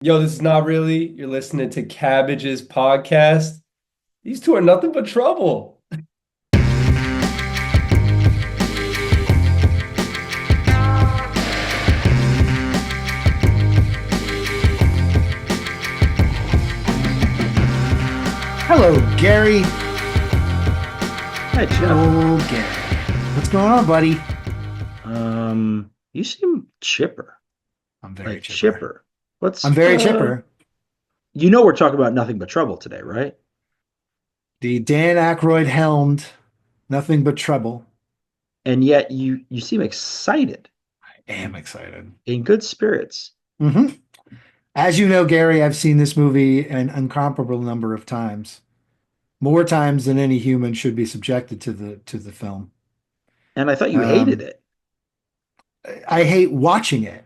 Yo, this is not really. You're listening to Cabbage's podcast. These two are nothing but trouble. Hello, Gary. Hi, Jeff. Oh, Gary. What's going on, buddy? You seem chipper, I'm very like chipper. chipper. What's I'm very chipper. we're talking about nothing but trouble today, right? The Dan Aykroyd helmed Nothing But Trouble. And yet you seem excited, I am excited. in good spirits. hmm As you know, Gary, I've seen this movie an incomparable number of times. More times than any human should be subjected to the film. And I thought you hated Um, it. I hate watching it.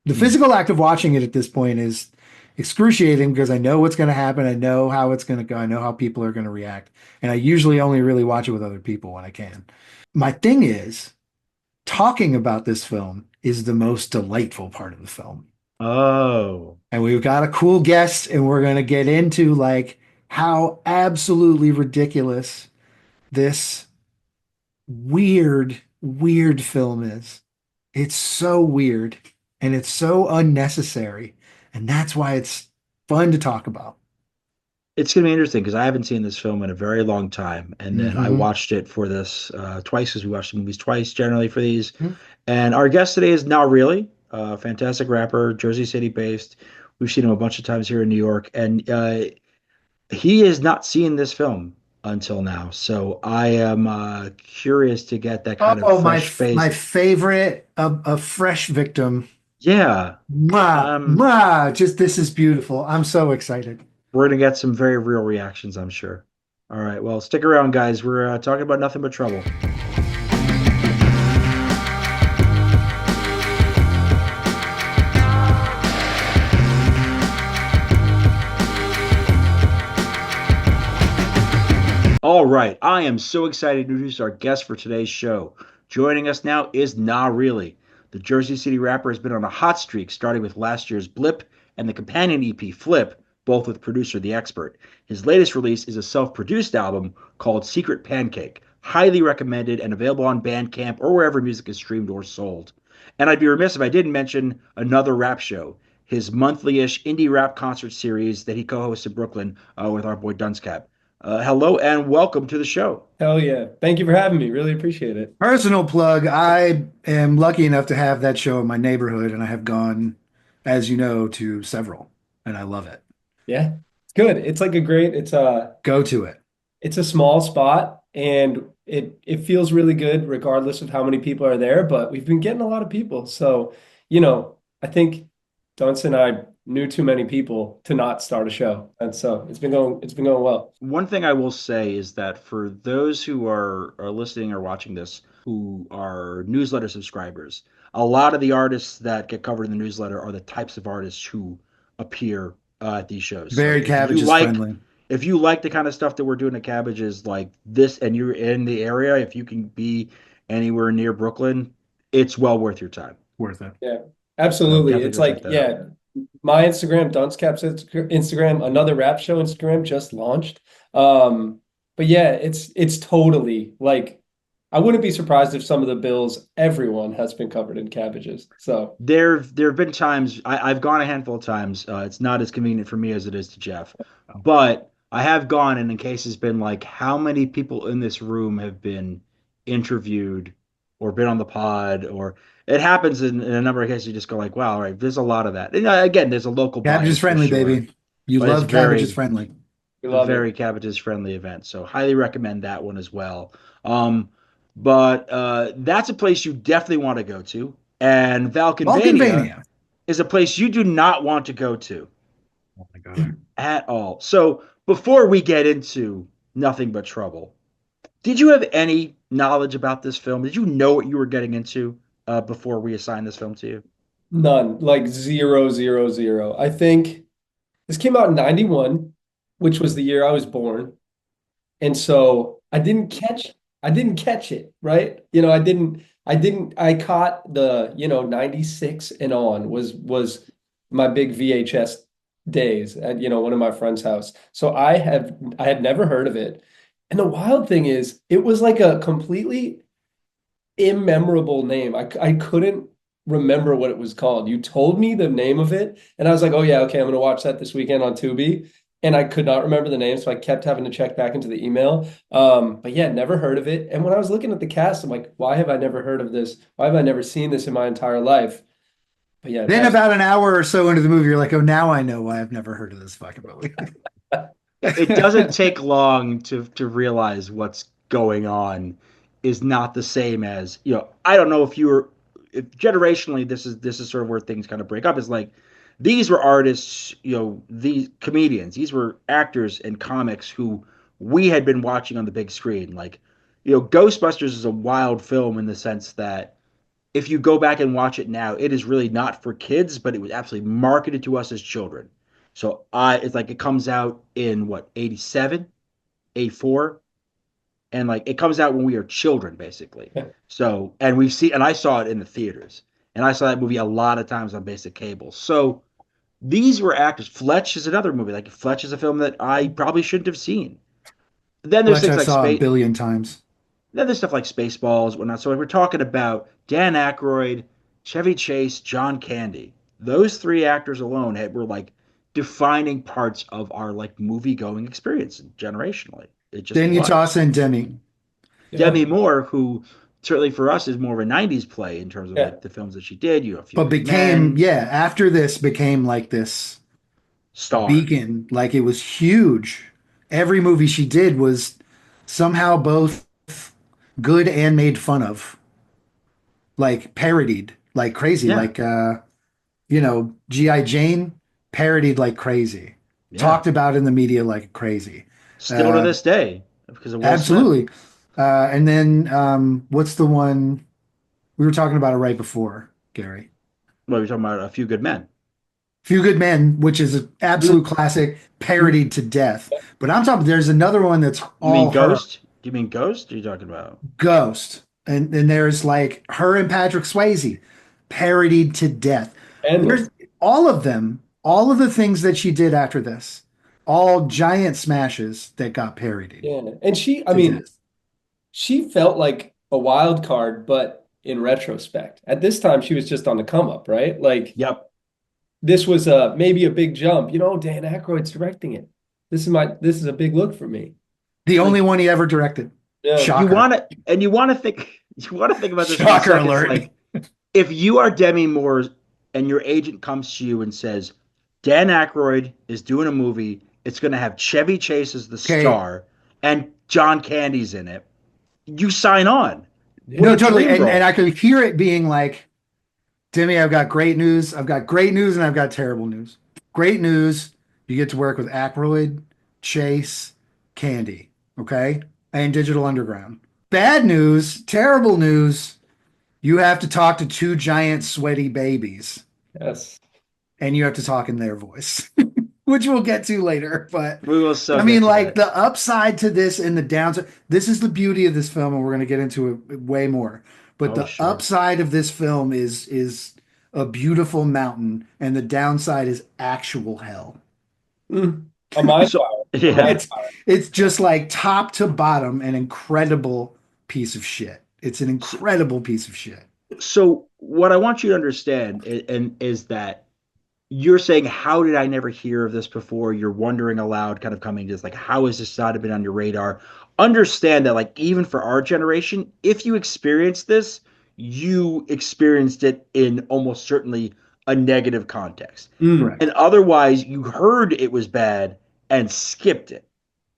The Hmm. physical act of watching it at this point is excruciating because I know what's going to happen. I know how it's going to go. I know how people are going to react. And I usually only really watch it with other people when I can. My thing is, talking about this film is the most delightful part of the film. Oh, And we've got a cool guest, and we're going to get into like how absolutely ridiculous this weird film is. It's so weird and it's so unnecessary. And that's why it's fun to talk about. it's gonna be interesting because I haven't seen this film in a very long time, and then I hmm watched it for this twice because we watch the movies twice generally for these. And our guest today is NAHreally, a fantastic rapper, Jersey City based. We've seen him a bunch of times here in New York, and he has not seen this film until now. So I am curious to get that kind of Oh, fresh my face. favorite, a fresh victim. Yeah, Mwah, um, mwah, just this is beautiful. I'm so excited. we're gonna get some very real reactions, I'm sure. All right, well, stick around, guys. We're talking about nothing but trouble. All right, I am so excited to introduce our guest for today's show. Joining us now is NAHreally. The Jersey City rapper has been on a hot streak, starting with last year's Blip and the companion EP Flip, both with producer The Expert. His latest release is a self produced album called Secret Pancake, highly recommended and available on Bandcamp or wherever music is streamed or sold. And I'd be remiss if I didn't mention another rap show, his monthly ish indie rap concert series that he co hosts in Brooklyn with our boy Dunscap. Hello and welcome to the show. Hell yeah. Thank you for having me. Really appreciate it. Personal plug, I am lucky enough to have that show in my neighborhood, and I have gone, as you know, to several, and I love it. Yeah. It's good. It's like a great, Go to it. it's a small spot and it feels really good regardless of how many people are there, but we've been getting a lot of people. So, I think Dunce and I knew too many people to not start a show. And so it's been going well. One thing I will say is that for those who are listening or watching this who are newsletter subscribers, a lot of the artists that get covered in the newsletter are the types of artists who appear at these shows. So Very cabbages friendly. if you like the kind of stuff that we're doing at Cabbages like this and you're in the area, if you can be anywhere near Brooklyn, it's well worth your time. Worth it. Yeah, So absolutely. definitely It's go check like, that out. yeah, my Instagram, Duncecap's Instagram, another rap show Instagram just launched. But yeah, it's totally like I wouldn't be surprised if some of the bills everyone has been covered in cabbages. So There have been times I've gone a handful of times. It's not as convenient for me as it is to Jeff, but I have gone, and in case it's been like, how many people in this room have been interviewed or been on the pod, or it happens in a number of cases. You just go like, wow, all right, there's a lot of that. And again, there's a local Cabbages bias for friendly, sure, baby. You but it's love cabbages friendly. we love it. very cabbages friendly event. So highly recommend that one as well. Um, but that's a place you definitely want to go to. And Valkenvania Valkenvania. is a place you do not want to go to Oh my God. at all. So before we get into nothing but trouble, did you have any knowledge about this film? Did you know what you were getting into before we assigned this film to you? None, like zero, zero, zero. I think this came out in 91, which was the year I was born. And so I didn't catch it, right? I caught the, 96 and on was my big VHS days at, one of my friend's house. So I had never heard of it. And the wild thing is, it was like a completely immemorable name. I couldn't remember what it was called. You told me the name of it, and I was like, oh yeah, okay, I'm gonna watch that this weekend on Tubi. And I could not remember the name, so I kept having to check back into the email. But yeah, never heard of it. And when I was looking at the cast, I'm like, why have I never heard of this? Why have I never seen this in my entire life? But yeah, Then about an hour or so into the movie, you're like, oh, now I know why I've never heard of this fucking movie. It doesn't take long to realize what's going on is not the same as, I don't know if you were if generationally this is sort of where things kind of break up. Is like these were artists, these comedians, these were actors and comics who we had been watching on the big screen. Like, Ghostbusters is a wild film in the sense that if you go back and watch it now, it is really not for kids, but it was absolutely marketed to us as children. So it's like it comes out in what, 87, 84, and like it comes out when we are children, basically. So, and I saw it in the theaters, and I saw that movie a lot of times on basic cable. So these were actors. Fletch is another movie. Like Fletch is a film that I probably shouldn't have seen. Then there's Which things I like saw a Space. billion times. Then there's stuff like Spaceballs, whatnot. So like, we're talking about Dan Aykroyd, Chevy Chase, John Candy. Those three actors alone were like defining parts of our like movie going experience generationally. It just Then you was. toss in Demi. yeah, Demi Moore, who certainly for us is more of a '90s play in terms of yeah, like the films that she did. A Few But Good became, Men, yeah, after this became like this Star. beacon. Like it was huge. Every movie she did was somehow both good and made fun of, like parodied like crazy. Yeah, Like G.I. Jane parodied like crazy, yeah. talked about in the media like crazy. Still to Uh, this day because of Will Smith. Absolutely. And then what's the one we were talking about it right before, Gary? What are we talking about? A Few Good Men. Few Good Men, which is an Mm, absolute classic, mm, parodied to death. But I'm talking, there's another one that's You mean all her, Ghost? Do you mean Ghost? Or are you talking about? Ghost. And there's like her and Patrick Swayze, parodied to death. There's endless. all of them, all of the things that she did after this, all giant smashes that got parodied Yeah, and I to mean, death. she felt like a wild card, but in retrospect, at this time, she was just on the come up, right? Like Yep. this was maybe a big jump. Dan Aykroyd's directing it. This is a big look for me. The only Like one he ever directed. you Shocker. want to, and you want to think, you want to think about this for a Shocker second. It's alert. like if you are Demi Moore and your agent comes to you and says, Dan Aykroyd is doing a movie, it's going to have Chevy Chase as the Okay. star and John Candy's in it, you sign on. What No, a totally. dream And I role. could hear it being like, Demi, I've got great news. I've got great news and I've got terrible news. Great news, you get to work with Aykroyd, Chase, Candy, okay? And Digital Underground. Bad news, terrible news, you have to talk to two giant sweaty babies Yes. and you have to talk in their voice, which we'll get to later. But We will so I get mean, to like that. the upside to this and the downside, this is the beauty of this film, and we're going to get into it way more. But Oh, the sure. upside of this film is a beautiful mountain, and the downside is actual hell. A mind So, fire. A yeah. mind It's fire. it's just like top to bottom an incredible piece of shit. It's an So, incredible piece of shit. so what I want you to understand is that you're saying, how did I never hear of this before? You're wondering aloud, kind of coming to this, like, how has this not been on your radar? Understand that, like, even for our generation, if you experienced this, you experienced it in almost certainly a negative context. Mm, And Correct. otherwise, you heard it was bad and skipped it.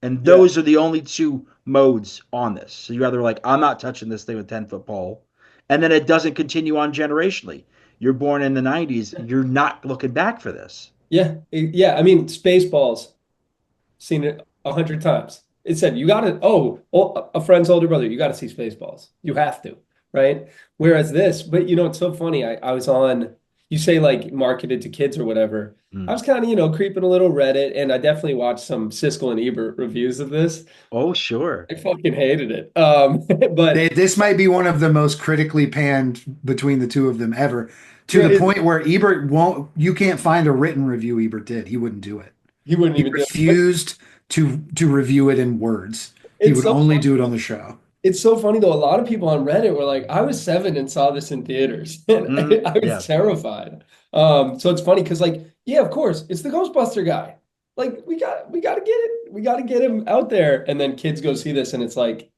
And yeah. those are the only two modes on this. So you either like, I'm not touching this thing with 10-foot pole, and then it doesn't continue on generationally. You're born in the 90s, you're not looking back for this. Yeah. Yeah. I mean, Spaceballs, seen it 100 times. It said, you got to, a friend's older brother, you got to see Spaceballs. You have to, right? Whereas this, but it's so funny. I was on, you say like marketed to kids or whatever. I Mm. was kind of, creeping a little Reddit, and I definitely watched some Siskel and Ebert reviews of this. Oh, sure. I fucking hated it. But This might be one of the most critically panned between the two of them ever. To the point where Ebert won't, you can't find a written review Ebert did. He wouldn't do it. He wouldn't He even do it. refused to review it in words. He It's would so only funny. do it on the show. It's so funny though. A lot of people on Reddit were like, "I was 7 and saw this in theaters, and I Yeah. was terrified." So it's funny because, like, yeah, of course, it's the Ghostbuster guy. Like, we got to get it. We got to get him out there. And then kids go see this, and it's like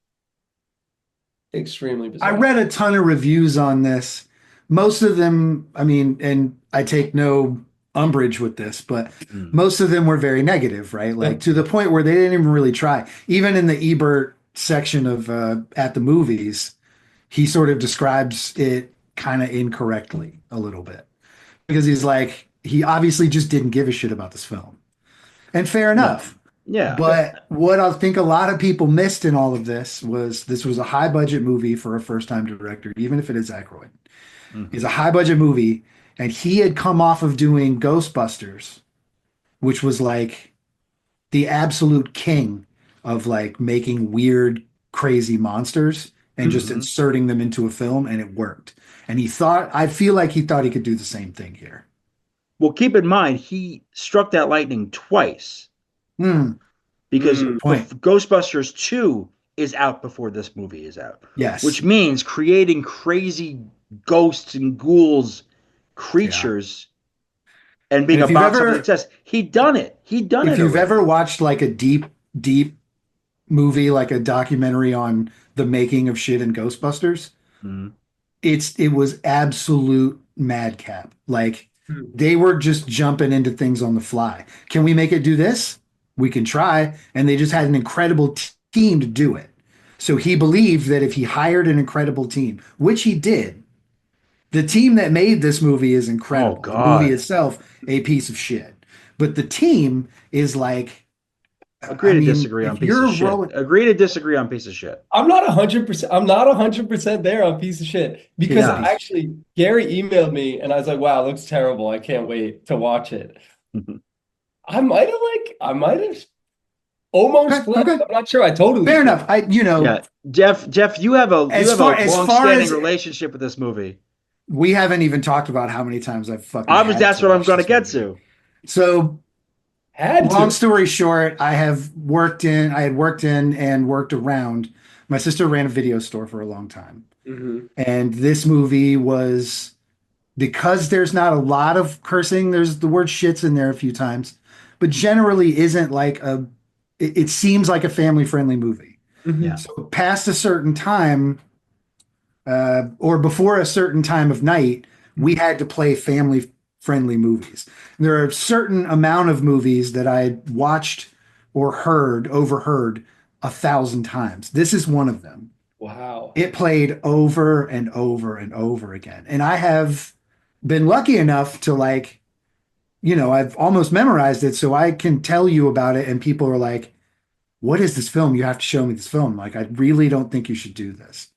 extremely I bizarre. read a ton of reviews on this. Most of them, I mean, and I take no umbrage with this, but most of them were very negative, right? Like to the point where they didn't even really try. Even in the Ebert section of at the movies, he sort of describes it kind of incorrectly a little bit because he's like, he obviously just didn't give a shit about this film. And fair enough. Yeah. But what I think a lot of people missed in all of this was a high budget movie for a first time director, even if it is Aykroyd. It's a high budget movie, and he had come off of doing Ghostbusters, which was like the absolute king of like making weird, crazy monsters and just inserting them into a film, and it worked. And I feel like he thought he could do the same thing here. Well, keep in mind, he struck that lightning twice because Ghostbusters 2 is out before this movie is out. Yes. Which means creating crazy ghosts and ghouls, creatures, and being a box office success. He'd done it. If you've ever watched like a deep, deep movie, like a documentary on the making of shit in Ghostbusters, it was absolute madcap. Like they were just jumping into things on the fly. Can we make it do this? We can try. And they just had an incredible team to do it. So he believed that if he hired an incredible team, which he did, the team that made this movie is incredible. Oh, God. The movie itself, a piece of shit. But the team is like, agree to disagree on piece of shit. Agree to disagree on piece of shit. I'm not 100%. I'm not 100% there on piece of shit because actually Gary emailed me and I was like, "Wow, it looks terrible. I can't wait to watch it." I might have almost flipped. I'm not sure. I totally fair flipped. enough. Jeff, you have a long-standing as relationship with this movie. We haven't even talked about how many times I've fucking. That's what I'm going to get to. So, long story short, I had worked in and worked around. My sister ran a video store for a long time, and this movie was, because there's not a lot of cursing. There's the word "shits" in there a few times, but generally isn't like it seems like a family-friendly movie. Yeah. So past a certain time, or before a certain time of night, we had to play family-friendly movies. There are a certain amount of movies that I watched or overheard 1,000 times. This is one of them. Wow. It played over and over and over again. And I have been lucky enough to I've almost memorized it, so I can tell you about it. And people are like, "What is this film? You have to show me this film." Like, I really don't think you should do this.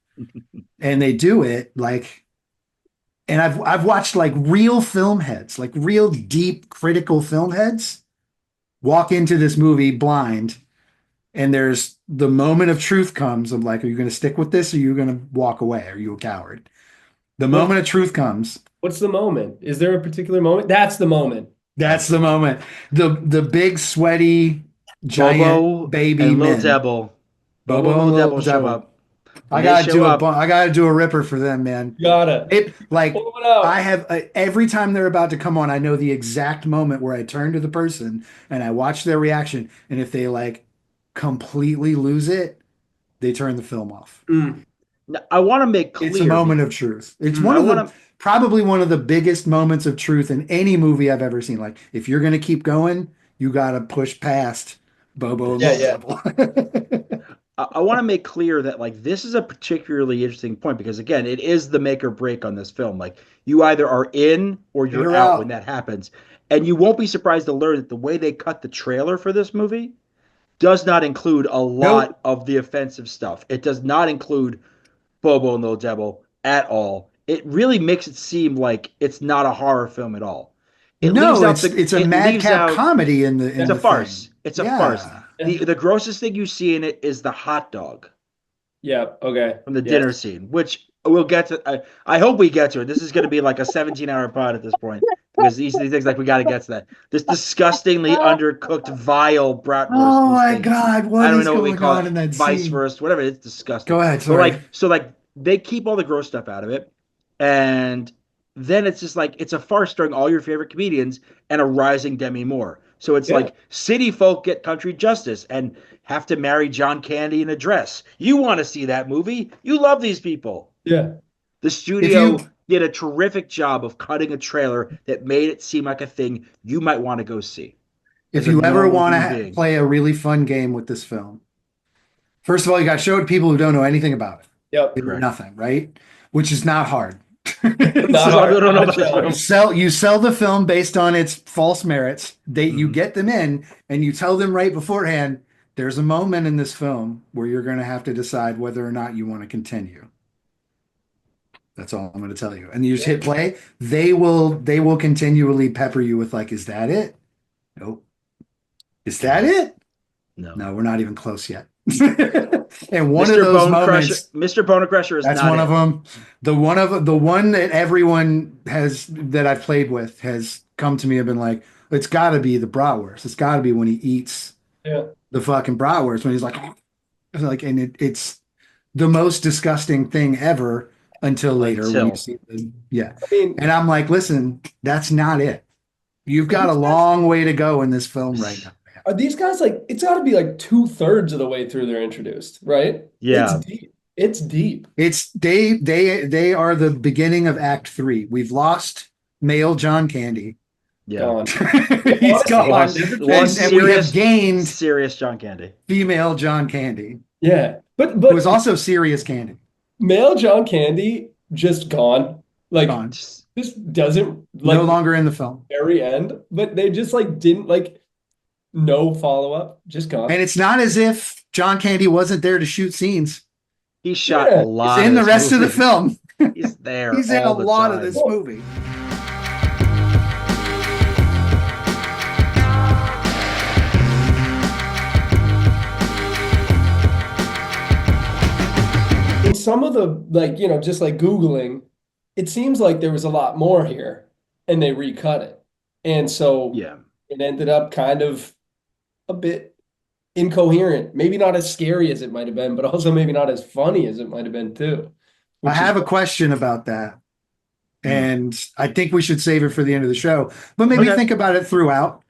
And they do it and I've watched like real film heads, like real deep critical film heads walk into this movie blind. And there's the moment of truth comes of like, are you going to stick with this? Or are you going to walk away? Are you a coward? The moment of truth comes. What's the moment? Is there a particular moment? That's the moment. That's the moment. The big sweaty giant Bobo baby and men. Little Devil. Bobo and Little Devil. Show up. I gotta do a ripper for them, man. I have every time they're about to come on, I know the exact moment where I turn to the person and I watch their reaction, and if they like completely lose it, they turn the film off. Now, I want to make clear, it's a moment of truth. It's probably one of the biggest moments of truth in any movie I've ever seen. Like, if you're gonna keep going, you gotta push past Bobo and Little Devil. I want to make clear that like this is a particularly interesting point because again, it is the make or break on this film. Like, you either are in or you're out when that happens. And you won't be surprised to learn that the way they cut the trailer for this movie does not include a lot of the offensive stuff. It does not include Bobo and Little Devil at all. It really makes it seem like it's not a horror film at all. It's a madcap comedy it's a farce. It's a farce. The grossest thing you see in it is the hot dog. Yeah. Okay. From the dinner scene, which we'll get to. I hope we get to it. This is going to be like a 17-hour pod at this point because these things like we got to get to that. This disgustingly undercooked, vile bratwurst. Oh These my things. God, I what don't even is know what we going call on it. in that Vice scene? versa, whatever. It's disgusting. Go ahead, But sorry. they keep all the gross stuff out of it, and then it's just like it's a farce starring all your favorite comedians and a rising Demi Moore. So it's Yeah, like city folk get country justice and have to marry John Candy in a dress. You want to see that movie? You love these people. yeah. The If you studio did a terrific job of cutting a trailer that made it seem like a thing you might want to go see if as a you ever normal want human to being. play a really fun game with this film, first of all, you got to show it to people who don't know anything about it. They Yep. know Correct. nothing, right? Which is not hard. Not So I hard, don't know not a about this You film. challenge. sell you sell the film based on its false merits. You Mhm. get them in and you tell them right beforehand, there's a moment in this film where you're going to have to decide whether or not you want to continue. That's all I'm going to tell you. And you just Yeah. hit play. They will continually pepper you with like, is that it? Nope. Is that No, it? no. No, we're not even close yet. And one of Mr. those Bone Crusher, moments, Mr. Bone Crusher is that's not one of it. them. The one that everyone has that I've played with has come to me and been like, it's got to be the bratwurst. It's got to be when he eats Yeah. the fucking bratwurst when he's and it's the most disgusting thing ever until later when you Until see the yeah. I mean, And I'm like, listen, that's not it. You've are got a these guys long way to go in this film right now. are these guys like it's got to be like 2/3 of the way through they're introduced, right? It's yeah, deep. It's deep. It's they are the beginning of Act Three. We've lost male John Candy. yeah. Gone. He's Honestly, gone, never Lost been. and we have gained serious John Candy. female John Candy, Yeah, who is but also serious Candy. male John Candy just gone. Like Gone, Just, just doesn't no like longer in the film. very end, but they just like didn't like no follow up, just gone. And it's not as if John Candy wasn't there to shoot scenes. he shot a Yeah. He's lot in of the this rest of the movie. film. He's there He's in a all the lot of this time. movie. In some of the like, just like Googling, it seems like there was a lot more here and they recut it. And so Yeah. it ended up kind of a bit incoherent. Maybe not as scary as it might have been, but also maybe not as funny as it might have been too. I Which is have a question about that, Mm. and I think we should save it for the end of the show. But maybe Okay. think about it throughout.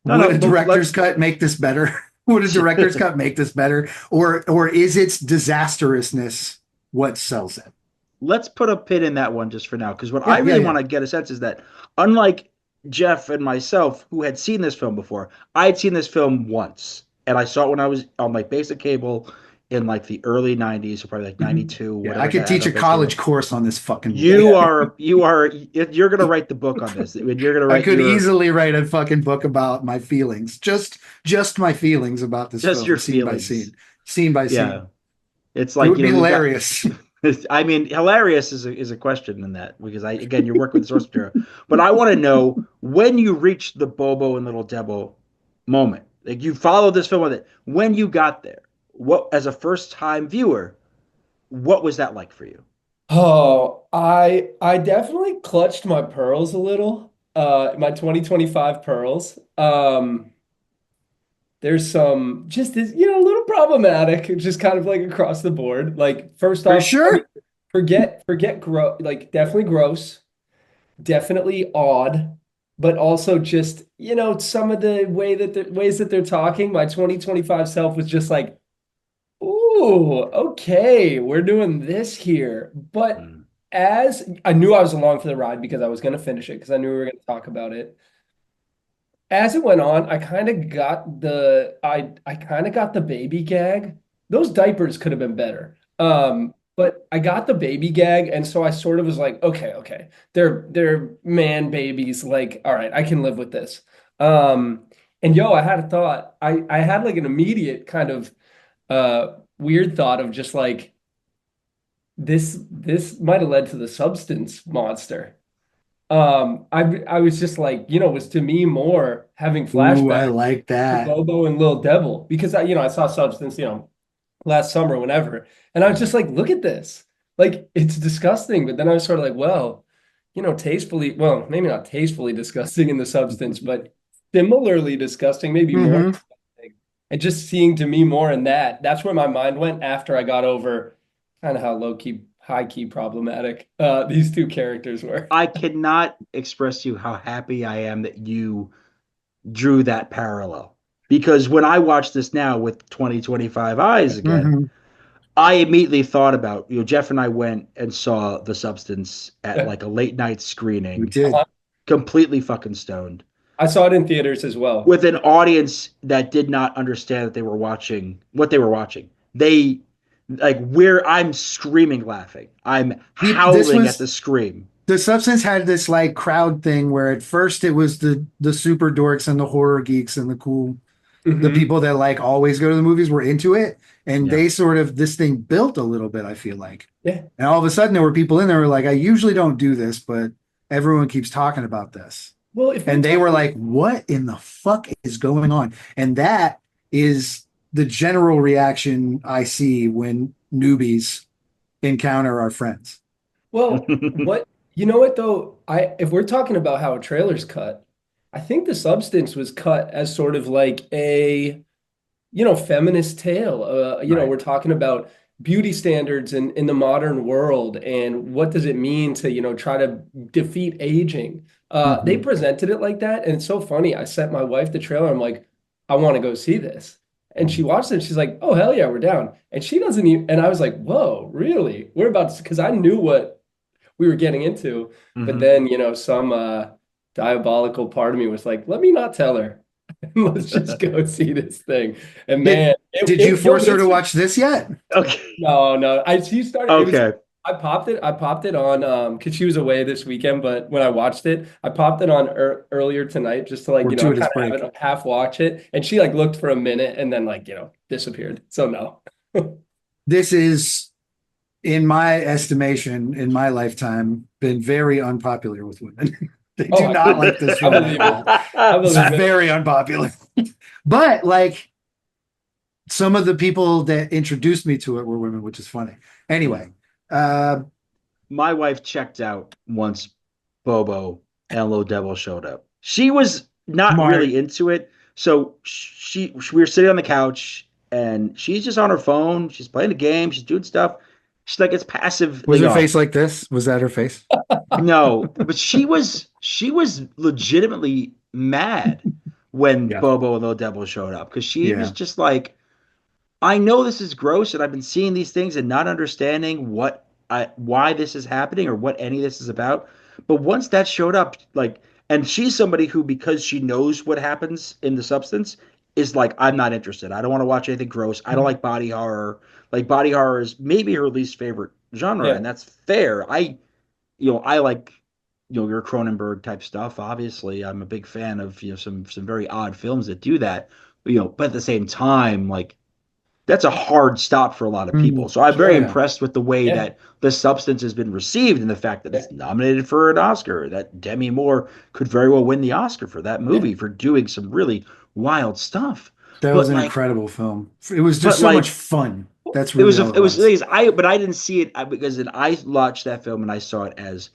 No, Would no, a but director's let's. cut make this better? Would a director's cut make this better? Or is its disastrousness what sells it? Let's put a pin in that one just for now, because what I Yeah, yeah, really yeah. want to get a sense is that, unlike Jeff and myself, who had seen this film before, I had seen this film once, and I saw it when I was on like basic cable in like the early '90s, so probably like Mhm. '92, Yeah, whatever. I could I had teach on a basic cable. college course on this fucking movie. You're gonna write the book on this. You're gonna I write could your easily write a fucking book about my feelings, just my feelings about this just film, your scene by feelings. scene, scene by Yeah, scene. it's It like would be we've got. hilarious. I mean, hilarious is a question in that because again you're working with the source material, but I want to know when you reached the Bobo and Little Debo moment. Like you followed this film with it. When you got there, what as a first time viewer, what was that like for you? Oh, I definitely clutched my pearls a little. My 2025 pearls. There's some just this, a little problematic, just kind of like across the board. Like first Are you off, I mean, sure? forget gross, like definitely gross, definitely odd, but also just, some of the ways that they're talking. My 2025 self was just like, ooh, okay, we're doing this here. But Mm. as I knew I was along for the ride because I was going to finish it because I knew we were going to talk about it. As it went on, I kind of got the baby gag. Those diapers could have been better. But I got the baby gag, and so I sort of was like, okay, okay. They're man babies. Like, all right, I can live with this. And I had a thought. I had like an immediate kind of weird thought of just like this might have led to the substance monster. I was just like, it was to me more having Ooh, I flashbacks like to that. Bobo and Lil Devil because I saw Substance, last summer, whenever, and I was just Mhm. like, look at this. Like it's disgusting, but then I was sort of like, well, tastefully, well, maybe not tastefully disgusting in the substance, but similarly disgusting, maybe more Hmm. disgusting. And just seeing to me more in that's where my mind went after I got over kind of how low key, high key problematic these two characters were. I cannot express to you how happy I am that you drew that parallel. Because when I watch this now with 2025 eyes again, Hmm. I immediately thought about, Jeff and I went and saw The Substance at like a late night We screening, did. completely fucking stoned, I saw it in theaters as well. with an audience that did not understand that they were watching what they were watching. They like where I'm screaming laughing. I'm This howling at the was scream. the Substance had this like crowd thing where at first it was the super dorks and the horror geeks and the Hmm. people that like always go to the movies were into it, and Yeah. they sort of this thing built a little bit, I feel like. Yeah. And all of a sudden there were people in there who were like, I usually don't do this, but everyone keeps talking about this. Well, if we're And they were talking, like, what in the fuck is going on? And that is the general reaction I see when newbies encounter our friends. well, what you know what though, I if we're talking about how a trailer's cut, I think the substance was cut as sort of like a feminist tale. Right. We're talking about beauty standards in the modern world and what does it mean to, try to defeat aging. They Mhm. presented it like that, and it's so funny. I sent my wife the trailer. I'm like, I want to go see this. And she watched it. And she's like, "Oh hell yeah, we're down." And she doesn't even. And I was like, "Whoa, really? We're about to?" Because I knew what we were getting into, but Mm-hmm. then some diabolical part of me was like, "Let me not tell her." Let's just go see this thing. And Did man, did you yo, force her to watch this yet? Okay. no, no. She started, it was, Okay. I popped it on, because she was away this weekend, but when I watched it, I popped it on earlier tonight just to like, Fortuitous kind of have break. it half watch it. And she like looked for a minute and then like, disappeared. So no. This is, in my estimation, in my lifetime, been very unpopular with women. They Oh, do not like this I film at believe it. all. I It's believe it. very unpopular. But like some of the people that introduced me to it were women, which is funny. Yeah. Anyway, uh, My wife checked out once Bobo and Lo Devil showed up. She was not Smart. really into it. So we were sitting on the couch and she's just on her phone. She's playing a game. She's doing stuff. She's like, it's passive. Was her face like this? Was that her face? No, but she was legitimately mad when Yeah. Bobo and Little Devil showed up because she was Yeah. just like, I know this is gross, and I've been seeing these things and not understanding why this is happening or what any of this is about. But once that showed up, like, and she's somebody who, because she knows what happens in the substance, is like, I'm not interested. I don't want to watch anything gross. I don't like body horror. Like, body horror is maybe her least favorite genre, Yeah. and that's fair. I like, your Cronenberg type stuff. Obviously, I'm a big fan of some very odd films that do that. But at the same time, like that's a hard stop for a lot of people. Mhm. So I'm very Sure. Yeah. impressed with the way Yeah. that the substance has been received and the fact that Yeah. it's nominated for an Oscar, that Demi Moore could very well win the Oscar for that Yeah. movie for doing some really wild stuff. That was But an like, incredible film. It was just but so much like fun. That's it really was all it it was was. things but I didn't see it because I watched that film and I saw it as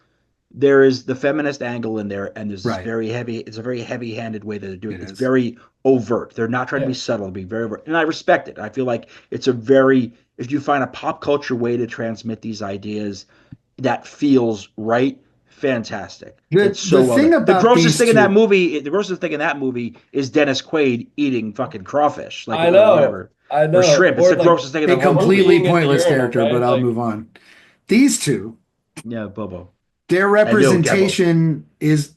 there is the feminist angle in there, and there's this Right. very heavy. It's a very heavy-handed way that they're doing It it. It's is. very overt. They're not trying to be Yeah. subtle, to be very overt, and I respect it. I feel like it's a very if you find a pop culture way to transmit these ideas that feels right, fantastic. It's The so well thing done. The about grossest these thing in that two, movie, the grossest thing in that movie is Dennis Quaid eating fucking crawfish, like I or know. whatever, I or know. shrimp. It's Or the like, grossest thing in a the whole or movie. completely peeing in the pointless urinal, character, but right? I'll Like, move on. These two, Yeah, Bobo. their And Lil Gabbo. representation is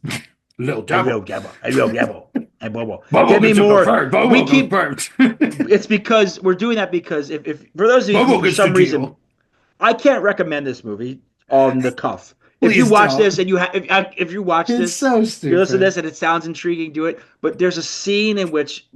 little And Lil devil. Gabbo. And Lil Gabbo. And Bobo. Bobo Demi gets a Moore. preferred. We Bobo goes keep first. it's because we're doing that because if for those of you who Bobo for gets the some reason deal. I can't recommend this movie on the cuff. If you Please watch this don't. and if you watch It's this, so you listen to stupid. this and it sounds intriguing, do it. But there's a scene in which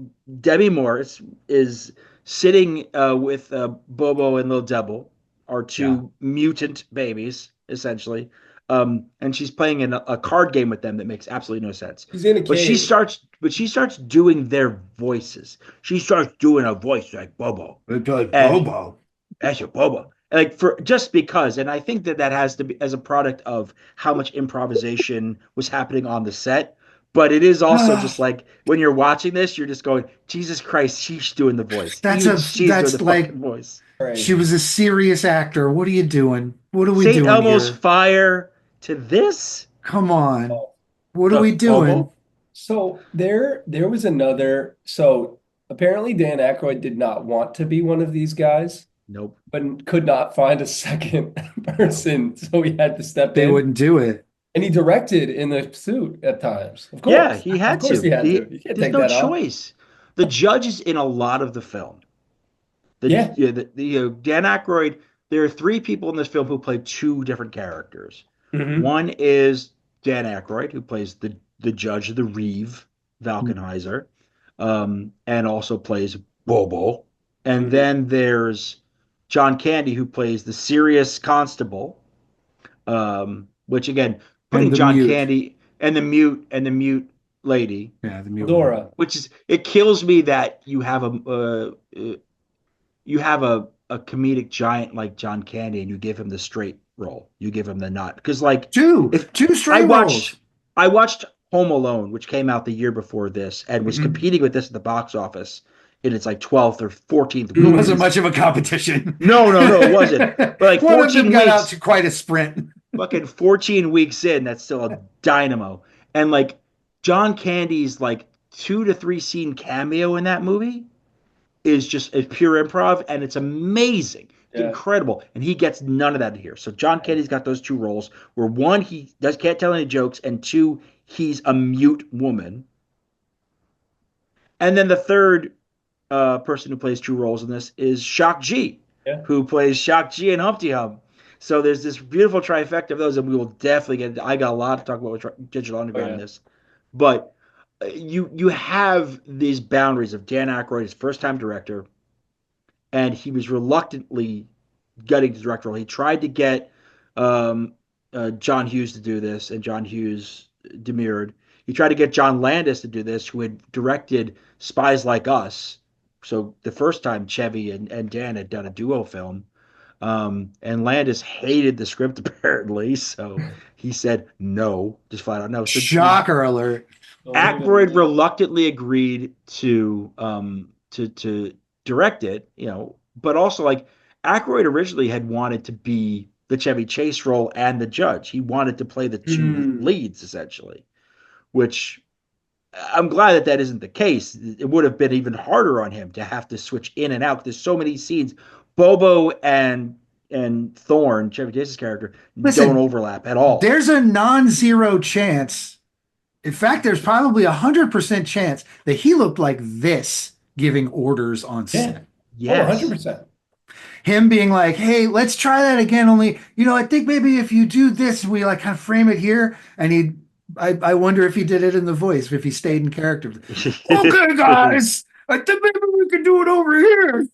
Demi Moore is sitting with Bobo and Lil Devil, our Yeah. two mutant babies, essentially. And she's playing a card game with them that makes absolutely no sense. he's in a But she cage. starts, but she starts doing their voices. She starts doing a voice like Bobo, It'd be like and Bobo. that's your Bobo. like for just because, and I think that that has to be as a product of how much improvisation was happening on the set. But it is also just like when you're watching this, you're just going, Jesus Christ, she's doing the voice. Even she's doing the that's fucking like voice. she Right. was a serious actor. What are you doing? What are we St. doing Elmo's here? Fire to this. Come on. Oh. What are we The doing? Bobo. So there was another. So apparently Dan Aykroyd did not want to be one of these guys, Nope. but could not find a second Nope. person, so he had to step They in. wouldn't do it. And he directed in the suit at times. Yeah, he Of had course, he to. had to. You can't There's take no that off. choice. The judge is in a lot of the film. Yeah. Dan Aykroyd. There are three people in this film who play two different characters. Hmm. One is Dan Aykroyd, who plays the judge, the Reeve Valkenheiser, and also plays Bobo. And Hmm. then there's John Candy, who plays the serious constable. Which again, And putting the John mute. Candy and the mute lady, Yeah, the mute woman. Dora. which is it kills me that you have a comedic giant like John Candy and you give him the straight role. You give him the not because like if Two I straight watched rolls. I watched Home Alone, which came out the year before this and was Hmm. competing with this at the box office in its like 12th or 14th It week. wasn't Hmm. much of a competition. No, it wasn't. But like One of them 14 got out weeks, to quite a sprint. fucking 14 weeks in, that's still a dynamo. And like John Candy's like 2 to 3 scene cameo in that movie is just a pure improv and it's amazing, Yeah. incredible. And he gets none of that here. So John Candy's got those two roles where one, he does can't tell any jokes, and two, he's a mute woman. And then the third person who plays two roles in this is Shock G, Yeah. who plays Shock G and Humpty Hump. So there's this beautiful trifecta of those, and we will definitely get. I got a lot to talk about with Digital Oh Underground in yeah. this, but you have these boundaries of Dan Aykroyd, his first time director, and he was reluctantly getting the director role. He tried to get um, John Hughes to do this, and John Hughes demurred. He tried to get John Landis to do this, who had directed Spies Like Us. So the first time Chevy and Dan had done a duo film, and Landis hated the script apparently, so he said no, just flat out no. So Shocker alert. Don't even. Aykroyd reluctantly agreed to direct it, but also like Aykroyd originally had wanted to be the Chevy Chase role and the judge. He wanted to play the two Hmm. leads essentially, which I'm glad that that isn't the case. It would have been even harder on him to have to switch in and out. There's so many scenes. Bobo and Thorne, Chevy Chase's character, don't Listen, overlap at all. there's a non-zero chance. In fact, there's probably 100% chance that he looked like this giving orders on Yeah. set. Oh, Yes. 100%. Him being like, "Hey, let's try that again. Only, I think maybe if you do this, we like kind of frame it here." And I wonder if he did it in the voice, if he stayed in character. Okay, guys, I think maybe we can do it over here.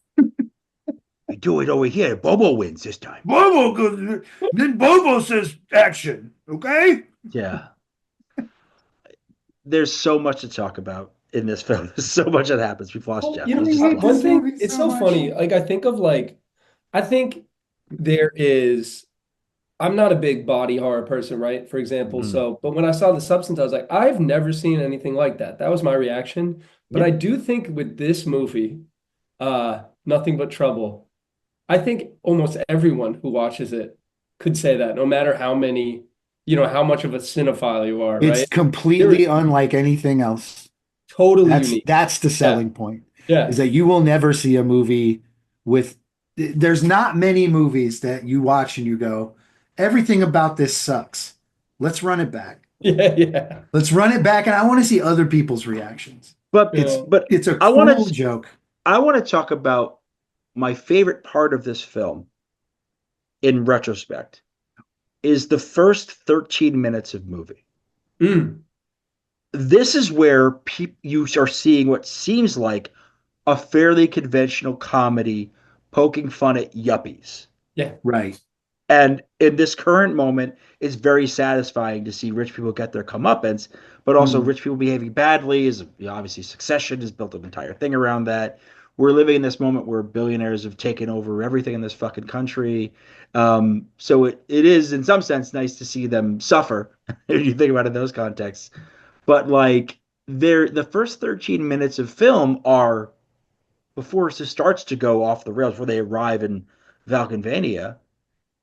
We do it over here. Bobo wins this time. Bobo goes, then Bobo says action. Okay. Yeah. There's so much to talk about in this film. There's so much that happens. We've lost Well, Jeff. you know, Let's just hate go. one this thing, movie it's so so much. funny. Like, I think of like, I think there is, I'm not a big body horror person, right? For example. Mhm. So, but when I saw The Substance, I was like, I've never seen anything like that. That was my reaction. But Yeah. I do think with this movie, Nothing But Trouble, I think almost everyone who watches it could say that, no matter how many, how much of a cinephile you are, It's right? completely They're unlike anything else. totally That's unique. that's the Yeah. selling point, is Yeah. that you will never see a movie with there's not many movies that you watch and you go, everything about this sucks. Let's run it back. Yeah. Yeah. Let's run it back, and I want to see other people's reactions. But Yeah. It's a I want cruel to joke. I want to talk about my favorite part of this film in retrospect is the first 13 minutes of movie. Mm. This is where you are seeing what seems like a fairly conventional comedy poking fun at yuppies. Yeah. Right. And in this current moment, it's very satisfying to see rich people get their comeuppance, but also Mm. rich people behaving badly. Is obviously Succession has built an entire thing around that, we're living in this moment where billionaires have taken over everything in this fucking country. So it is in some sense nice to see them suffer if you think about it in those contexts. But like the first 13 minutes of film are before it starts to go off the rails, before they arrive in Valkenvania,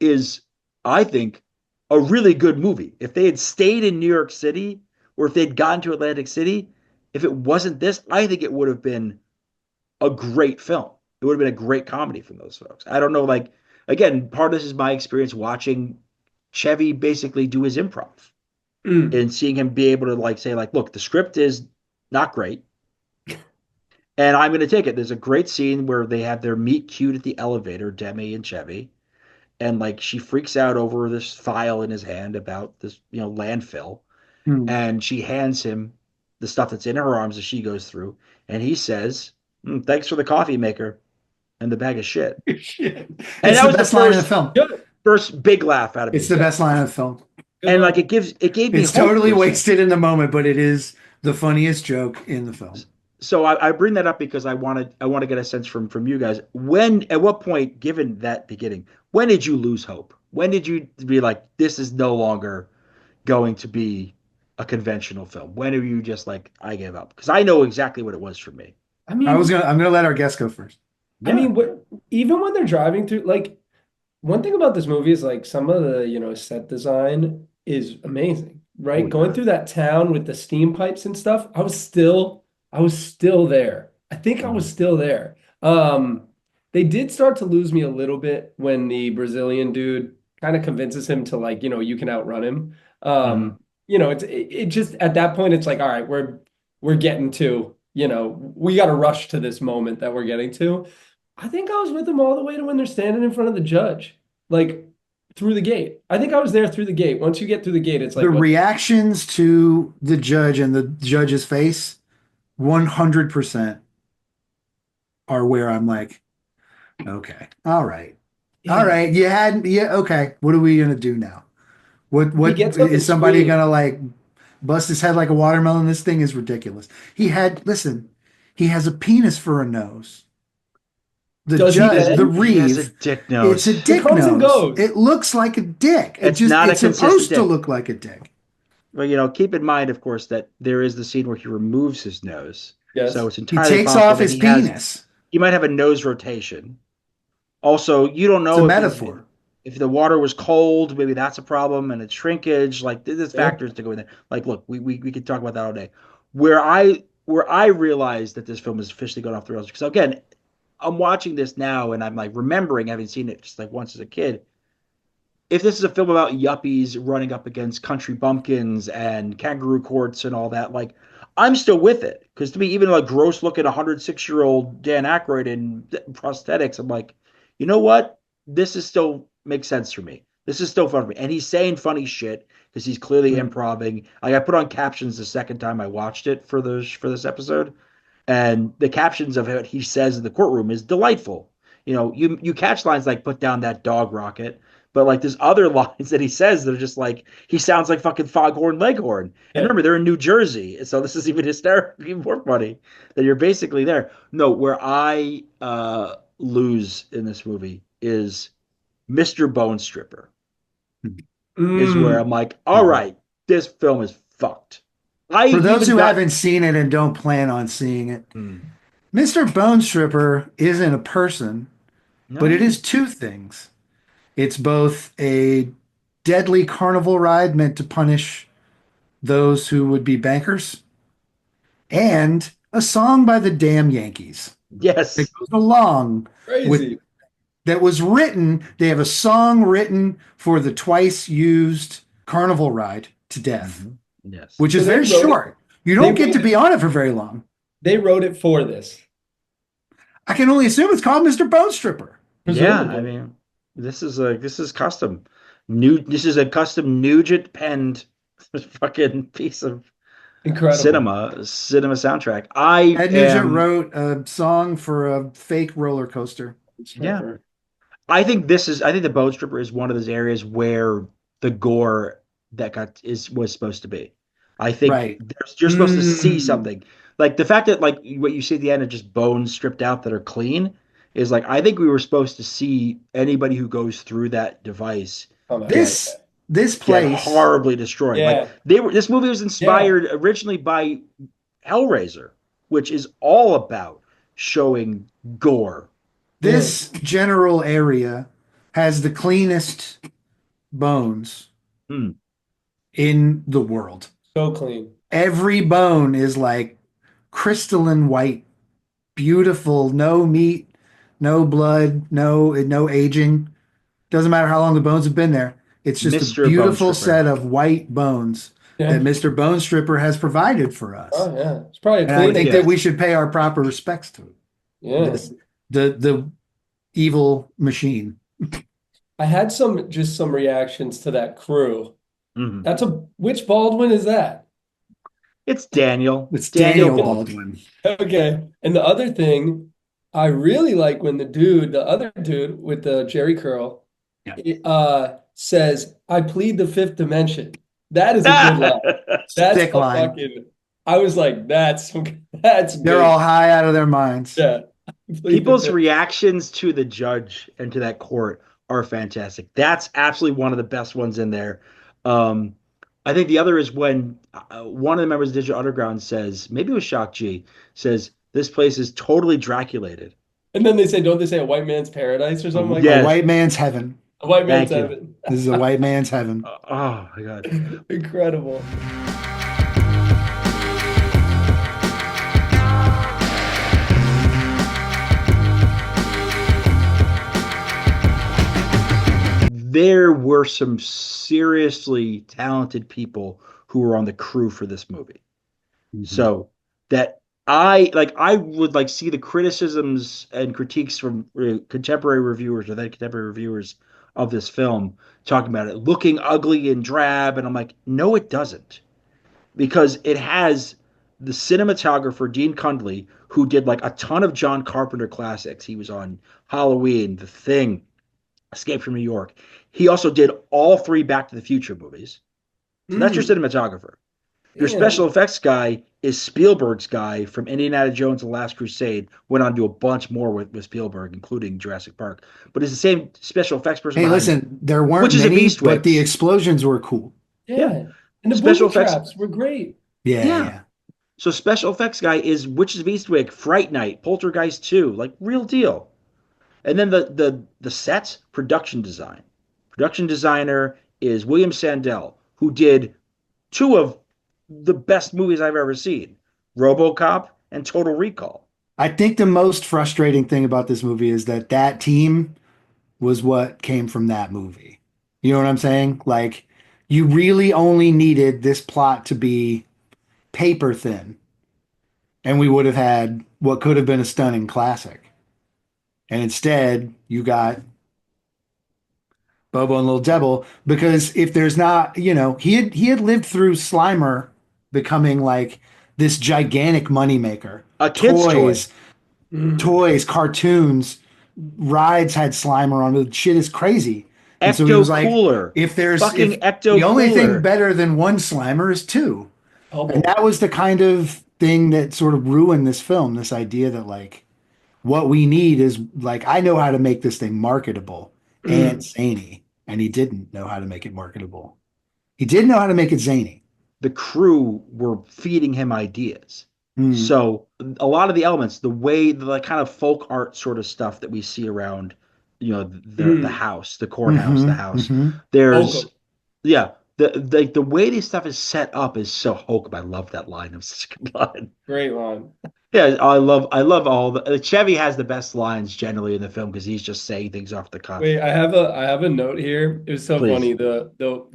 is, I think, a really good movie. If they had stayed in New York City or if they'd gotten to Atlantic City, if it wasn't this, I think it would have been a great film. It would have been a great comedy from those folks. I don't know, like, again, part of this is my experience watching Chevy basically do his improv Mm. and seeing him be able to like say, like, look, the script is not great. And I'm going to take it. There's a great scene where they have their meet cute at the elevator, Demi and Chevy, and like she freaks out over this file in his hand about this, landfill, Hmm. and she hands him the stuff that's in her arms as she goes through, and he says, "Thanks for the coffee maker and the bag of shit." Shit. And It's that the was the best line in the first film. Good. first big laugh out of It's me. the best line of the film. Good And like line. it gave me It's hope totally for a second. wasted in the moment, but it is the funniest joke in the film. So I bring that up because I want to get a sense from you guys. When, at what point, given that beginning, when did you lose hope? When did you be like, this is no longer going to be a conventional film? When are you just like, I give up? Because I know exactly what it was for me. I mean, I'm gonna let our guest go first. I Yeah. mean, even when they're driving through, like, one thing about this movie is like some of the, set design is amazing, Oh right? Going yeah. through that town with the steam pipes and stuff, I was still there. I think I was Mhm. still there. They did start to lose me a little bit when the Brazilian dude kind of convinces him to like, you can outrun him. Mhm. It just at that point it's like, all right, we're getting to, we got to rush to this moment that we're getting to. I think I was with them all the way to when they're standing in front of the judge, like through the gate. I think I was there through the gate. Once you get through the gate, it's The like, what? reactions to the judge and the judge's face, 100% are where I'm like, okay, all Yeah. right. Yeah, okay. What are we gonna do now? He What gets up and is somebody screams. gonna like bust his head like a watermelon? This thing is ridiculous. Listen, he has a penis for a nose. The Does he judge, the then? He has a Reeve, dick it's a nose. It dick comes and nose. goes. It looks like a dick. It's not a It's consistent supposed to dick. look like a dick. But keep in mind, of course, that there is the scene where he removes his nose. So Yes. it's He entirely takes possible off that his penis. he might have a nose rotation. Also, you don't It's a know metaphor. if the water was cold, maybe that's a problem, and it's shrinkage. Like there's Yeah. factors to go in there. Like, look, we could talk about that all day. Where I realized that this film is officially going off the rails because again, I'm watching this now and I'm like remembering having seen it just like once as a kid. If this is a film about yuppies running up against country bumpkins and kangaroo courts and all that, like I'm still with it because to me, even like gross looking 106-year-old Dan Aykroyd in prosthetics, I'm like, you know what? This is still makes sense for me. This is still fun for me, and he's saying funny shit because he's clearly Mm. improving. Like I put on captions the second time I watched it for this episode, and the captions of what he says in the courtroom is delightful. You catch lines like "put down that dog rocket," but like there's other lines that he says that are just like he sounds like fucking Foghorn Leghorn. And Yeah. remember, they're in New Jersey, so this is even hysterical, even more funny that you're basically there. No, where I lose in this movie is Mr. Bone Stripper. Is where Mm. I'm like, all right, this film is fucked. I For those even who got. haven't seen it and don't plan on seeing it, Hmm, Mr. Bone Stripper isn't a person, but it no. is two things. It's both a deadly carnival ride meant to punish those who would be bankers and a song by the damn Yankees that Yes. goes along with Crazy. that was written. They have a song written for the twice used carnival ride to death, Mhm. Yes. which So is they very wrote it. short. You They don't get wrote to it. be on it for very long. They wrote it for this, I can only assume it's called Mr. Bone Stripper. Yeah, I presumably. mean, this is custom. This is a custom Nugent penned fucking piece of Incredible. cinema soundtrack. I Ed Nugent am wrote a song for a fake roller coaster. yeah. Stripper. I think the Bone Stripper is one of those areas where the gore that got is was supposed to be. I think Right. you're supposed to see Mm. something. Like the fact that like what you see at the end of just bones stripped out that are clean is like I think we were supposed to see anybody who goes through that device Come out. get This get place, horribly destroyed. Like Yeah, they were this movie was yeah, inspired originally by Hellraiser, which is all about showing gore. yeah. this general area has the cleanest bones Hmm. in the world. So clean. Every bone is like crystalline white, beautiful, no meat, no blood, no aging. Doesn't matter how long the bones have been there. It's just a Mr. Bone beautiful Stripper. set of white bones that Yeah. Mr. Bone Stripper has provided for us. Oh yeah. It's probably a And I think cleaning. Yeah. that we should pay our proper respects to it. Yeah. This the evil machine. I had some reactions to that crew. Mhm. That's a which Baldwin is that? It's Daniel. It's Daniel Daniel Baldwin. Baldwin. Okay. And the other thing, I really like when the other dude with the Jerry curl, Yeah. says, "I plead the fifth dimension." That is a good line. That's Thick a line. fucking. I was like, that's They're good. all high out of their minds. Yeah. I plead the People's fifth. reactions to the judge and to that court are fantastic. That's absolutely one of the best ones in there. Um, I think the other is when one of the members of Digital Underground says, maybe it was Shock G, says, this place is totally Draculated. And then don't they say a white man's paradise or something like A that? Yes, white man's heaven. A white man's thank you. heaven. This is a white man's heaven. Oh my God. Incredible. There were some seriously talented people who were on the crew for this movie. Mhm. So that I would like see the criticisms and critiques from contemporary reviewers or then contemporary reviewers of this film talking about it looking ugly and drab, and I'm like, no, it doesn't, because it has the cinematographer Dean Cundley, who did like a ton of John Carpenter classics. He was on Halloween, The Thing, Escape from New York. He also did all three Back to the Future movies. So that's your Mm, cinematographer. Your special damn. effects guy is Spielberg's guy from Indiana Jones and the Last Crusade. Went on to do a bunch more with Spielberg, including Jurassic Park. But it's the same special effects person Hey, behind listen, there weren't Witches of many, but the Eastwick's. explosions were cool. Yeah. Yeah. And the Special booby effects. traps were great. Yeah, Yeah. yeah. So special effects guy is Witches of Eastwick, Fright Night, Poltergeist 2, like real deal. And then the sets, production design. Production designer is William Sandell, who did two of the best movies I've ever seen, RoboCop and Total Recall. I think the most frustrating thing about this movie is that that team was what came from that movie. You know what I'm saying? Like, you really only needed this plot to be paper thin, and we would have had what could have been a stunning classic. And instead, you got Bobo and Little Devil because if there's not, he had lived through Slimer becoming like this gigantic moneymaker. A kid's toy. Toys, Mm, toys, cartoons, rides had Slimer on it. Shit is crazy. And so he was Ecto like, Cooler. if Fucking the Ecto only thing Cooler. better than one Slimer is two. And Hubble. that was the kind of thing that sort of ruined this film, this idea that like what we need is like I know how to make this thing marketable and Mm, zany, and he didn't know how to make it marketable. He did know how to make it zany. The crew were feeding him ideas. Hmm. So a lot of the elements, the way the like, kind of folk art sort of stuff that we see around, the mm. house, the courthouse, the Hmm. house. Hmm. There's Hokum. yeah, the way this stuff is set up is so hokum. I love that line. It was such a good line. Great line. Yeah, I love all the Chevy has the best lines generally in the film because he's just saying things off the cuff. Wait, I have a note here. It was so Please. funny. The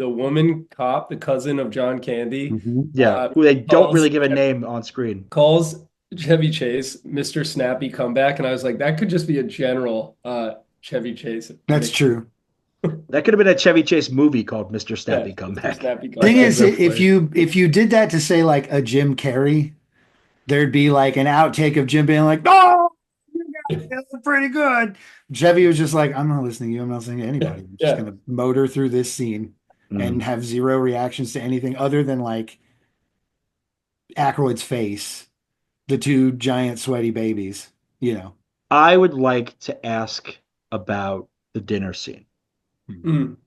woman cop, the cousin of John Candy, Hmm. Yeah, uh, who they don't calls really give a name on screen. calls Chevy Chase Mr. Snappy Comeback, and I was like, that could just be a general Chevy Chase That's nickname. true. That could have been a Chevy Chase movie called Mr. Yeah, Snappy Mr. Comeback. Snappy Thing Like Comeback. is, Ezra if Flair. you did that to say like a Jim Carrey, there'd be like an outtake of Jim being like, "Oh, you got it. That's pretty good." Chevy was just like, "I'm not listening to you. I'm not listening to Yeah, anybody. I'm just yeah. gonna motor through this scene and Mm. have zero reactions to anything other than like Aykroyd's face the two giant sweaty babies, you know. I would like to ask about the dinner scene. Mm.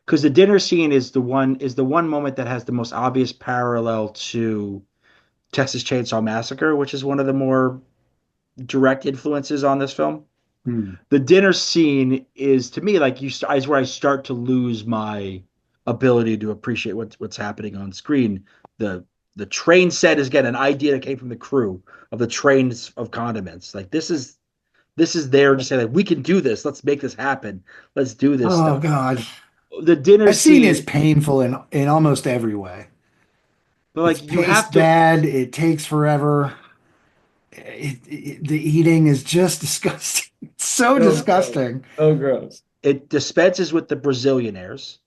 Because the dinner scene is the one moment that has the most obvious parallel to Texas Chainsaw Massacre, which is one of the more direct influences on this film. Hmm. The dinner scene is to me like is where I start to lose my ability to appreciate what's happening on screen. The the train set is again an idea that came from the crew of the trains of condiments. Like this is there to say like we can do this. Let's make this happen. Let's do this Oh stuff. God. The dinner That scene is scene, painful in almost every way. but It's like you have paced to. bad. It takes forever. The eating is just disgusting. It's so So gross. disgusting. So gross. It dispenses with the Brazilianaires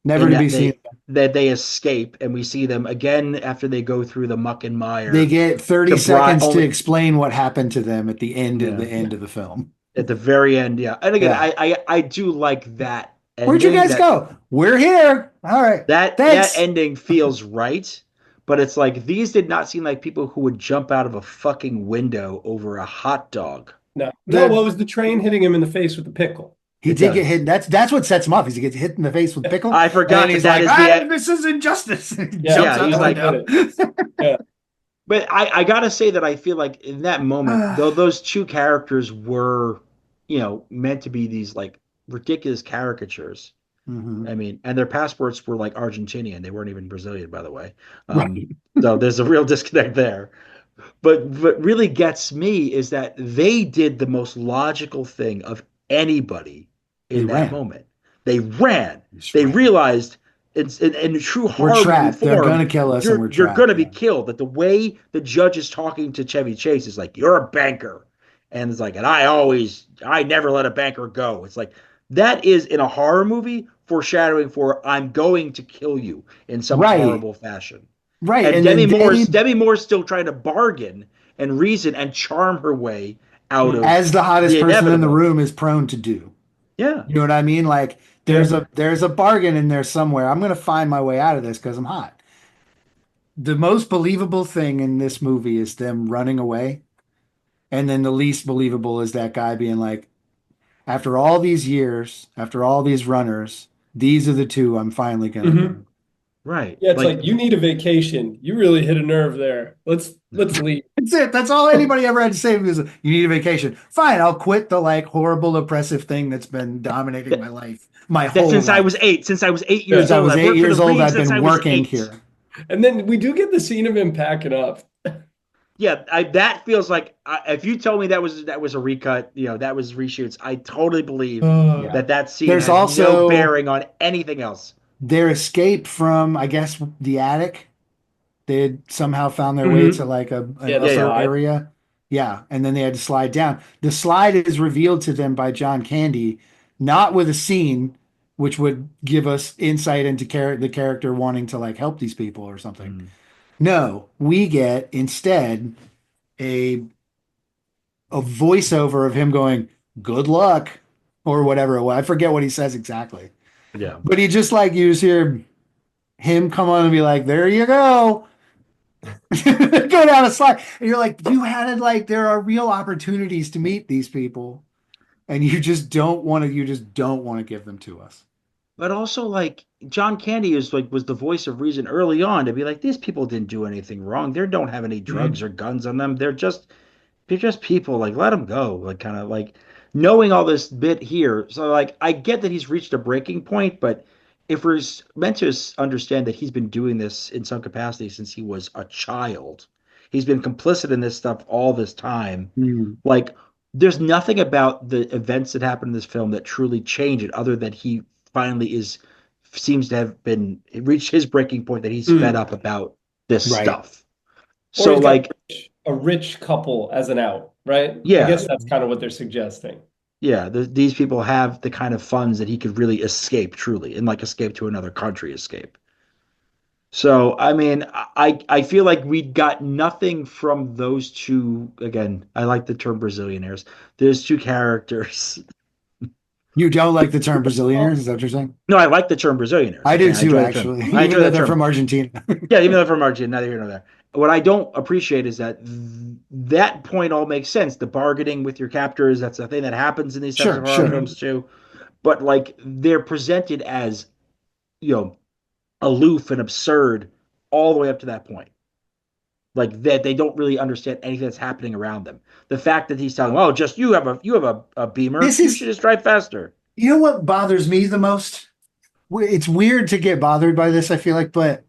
Never in to be that seen. they escape, and we see them again after they go through the muck and They mire. get 30 The bride seconds to only, explain what happened to them at the end of yeah, the end of the film. at the very end, yeah. And again, Yeah. I do like that Where'd you ending. guys That go? We're here. All right. that Thanks. ending feels right, but it's like these did not seem like people who would jump out of a fucking window over a hot dog. No, no. The What was the train hitting him in the face with the pickle? He It did get does. hit. That's what sets him off. Is he gets hit in the face with pickle, I and then forgot that he's that like, is "Ah, the this is injustice." And he Yeah, jumps yeah. out He's the I like, get window. it. Yeah. but I gotta say that I feel like in that moment, though those two characters were, meant to be these like ridiculous caricatures. Hmm. I mean, and their passports were like Argentinian. They weren't even Brazilian, by the way. Um, Right. so there's a real disconnect there. But what really gets me is that they did the most logical thing of anybody They in that ran. moment. They ran. They just They ran. realized in true We're horror movie trapped. They're form, gonna kill us, and we're you're gonna trapped. be Yeah. killed. That the way the judge is talking to Chevy Chase is like, you're a banker. And it's like, and I never let a banker go. It's like that is in a horror movie foreshadowing for I'm going to kill you in some Right. horrible fashion. Right. And And then they, Demi Moore's still trying to bargain and reason and charm her way out Mm. of as the hottest the person in the inevitable. room, is prone to do. Yeah. You know what I mean? Like Yeah. there's a bargain in there somewhere. I'm gonna find my way out of this because I'm hot. The most believable thing in this movie is them running away. And then the least believable is that guy being like, after all these years, after all these runners, these are the two I'm finally gonna go. Hmm. Right. Yeah, it's Like like you need a vacation. You really hit a nerve there. Let's leave. That's it. That's all anybody ever had to say was, you need a vacation. Fine, I'll quit the like horrible oppressive thing that's been dominating my life, my that whole since I was life. 8, since I was eight Yeah. years Since I old. was I've eight worked for the years old, Reeve I've since been I was working 8. here. And then we do get the scene of him packing up. Yeah, that feels like if you told me that was a recut, that was reshoots, I totally believe Yeah. that scene There's has no also bearing on anything else. their escape from, I guess, the attic. They had somehow found their way to Hmm. like an Yeah, the Yeah, yeah. upper slide. area. Yeah, and then they had to slide down. The slide is revealed to them by John Candy, not with a scene, which would give us insight into the character wanting to like help these people or something. Mm. No, we get instead a a voiceover of him going, "Good luck," or whatever it was. I forget what he says exactly, Yeah. but he just like you hear him come on and be like, "There you go." Go down a slide. And you're like, you had it like there are real opportunities to meet these people, and you just don't want to give them to us. But also, like John Candy was the voice of reason early on to be like, these people didn't do anything wrong. They don't have any drugs Hmm. or guns on them. They're just people. Like, let them go. Like, kind of like knowing all this bit here. So, like, I get that he's reached a breaking point, but if we're meant to understand that he's been doing this in some capacity since he was a child, he's been complicit in this stuff all this time. Hmm. Like, there's nothing about the events that happen in this film that truly change it, other than he finally seems to have been reached his breaking point that he's fed Mm. up about this Right. stuff. Or So, he's got like, a rich couple as an out, right? I yeah, guess that's kind of what they're suggesting. yeah, these people have the kind of funds that he could really escape truly, and like escape to another country, escape. So, I mean, I feel like we got nothing from those two. Again, I like the term Brazilianaires. There's two characters. You don't like the term Oh, Brazilianaires? Is that what you're saying? No, I like the term Brazilianaires. I do Okay, I too, enjoy the term. actually, I even enjoy though the they're term. from Argentina. Yeah, even though they're from Argentina, neither here nor there. what I don't appreciate is that that point all makes sense. The bargaining with your captors, that's a thing that happens in these types of Sure, horror sure. films too. But like they're presented as, you know, aloof and absurd all the way up to that point. Like that they don't really understand anything that's happening around them. The fact that he's telling them, "Oh, just you have a beamer. This You is, should just drive faster." you know what bothers me the most? It's weird to get bothered by this, I feel like, but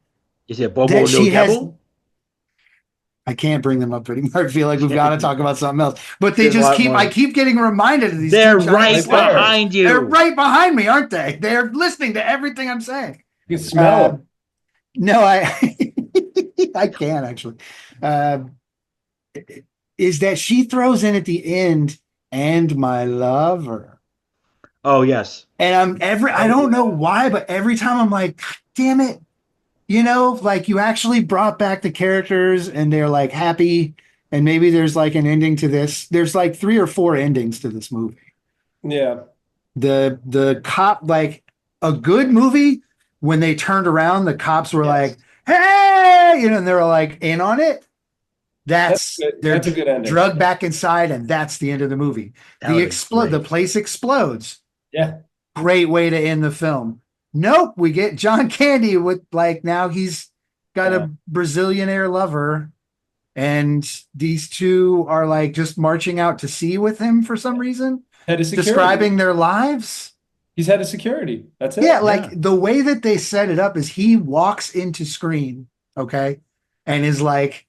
Is it Bobo that no she has, devil? I can't bring them up anymore. I feel like we've got to talk about something else. But they There's a just lot keep, more. I keep getting reminded of these two They're giant right Right there. slugs. behind They're you. right behind me, aren't they? They're listening to everything I'm saying. You can smell Uh, them. no, I I can actually. Uh, is that she throws in at the end and my lover. Oh yes. And I Oh, don't know yeah. why, but every time I'm like, damn it. You know, like you actually brought back the characters and they're like happy. And maybe there's like an ending to this. There's like 3 or 4 endings to this movie. Yeah. The cop, like a good movie, when they turned around, the cops were Yes. like, hey, you know, and they were like in on it. That's That's good. they're That's a good ending. drugged back inside, and that's the end of the movie. That would have been The great. place explodes. Yeah. Great way to end the film. Nope, we get John Candy with like now he's got Yeah. a Brazilianaire lover, and these two are like just marching out to sea with him for some reason, Head of security. describing their lives. He's head of security. That's it. Yeah, like Yeah. the way that they set it up is he walks into screen, okay, and is like,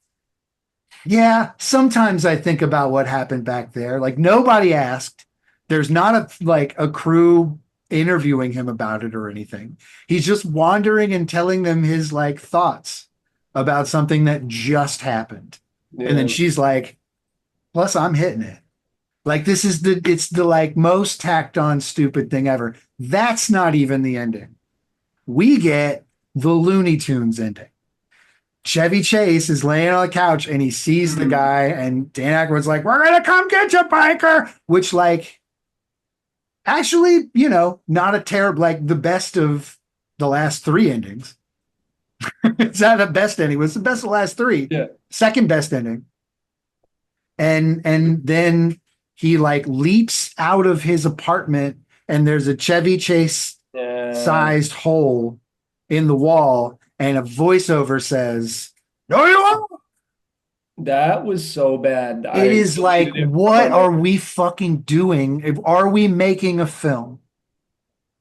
yeah, sometimes I think about what happened back there. Like nobody asked. There's not a crew interviewing him about it or anything. He's just wandering and telling them his like thoughts about something that just happened. And then Yeah. she's like, plus I'm hitting it. Like it's the like most tacked on stupid thing ever. That's not even the ending. We get the Looney Tunes ending. Chevy Chase is laying on the couch and he sees the guy, and Dan Aykroyd's like, "We're gonna come get you, biker." Which, like, actually, you know, not a terrible, like the best of the last 3 endings. It's not the best ending. It was the best of the last 3. Yeah. Second best ending. And then he like leaps out of his apartment, and there's a Chevy Chase Yeah. sized hole in the wall, and a voiceover says, "No, you won't." That was so bad. It is like, what are we fucking doing? Are we making a film?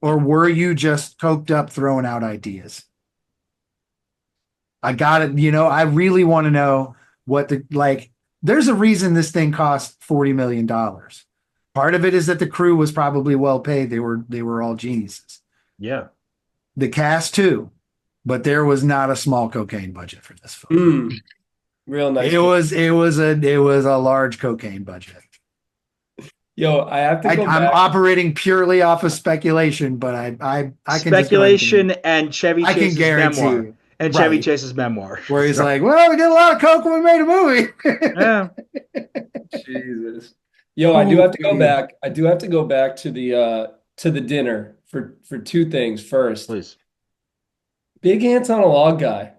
Or were you just coked up throwing out ideas? I got it. You know, I really want to know what there's a reason this thing cost $40 million. Part of it is that the crew was probably well paid. They were all geniuses. Yeah. The cast too, but there was not a small cocaine budget for this film. Real nice. It was a large cocaine budget. Yo, I have to go I'm back. operating purely off of speculation, but I can Speculation just and Chevy I can Chase's guarantee memoir. you. And Chevy Right. Chase's memoir. Where he's like, well, we did a lot of coke when we made a movie. Yeah. Jesus. Yo, I do have to go back. I do have to go back to the dinner for 2 things. First, Please. big ants on a log guy.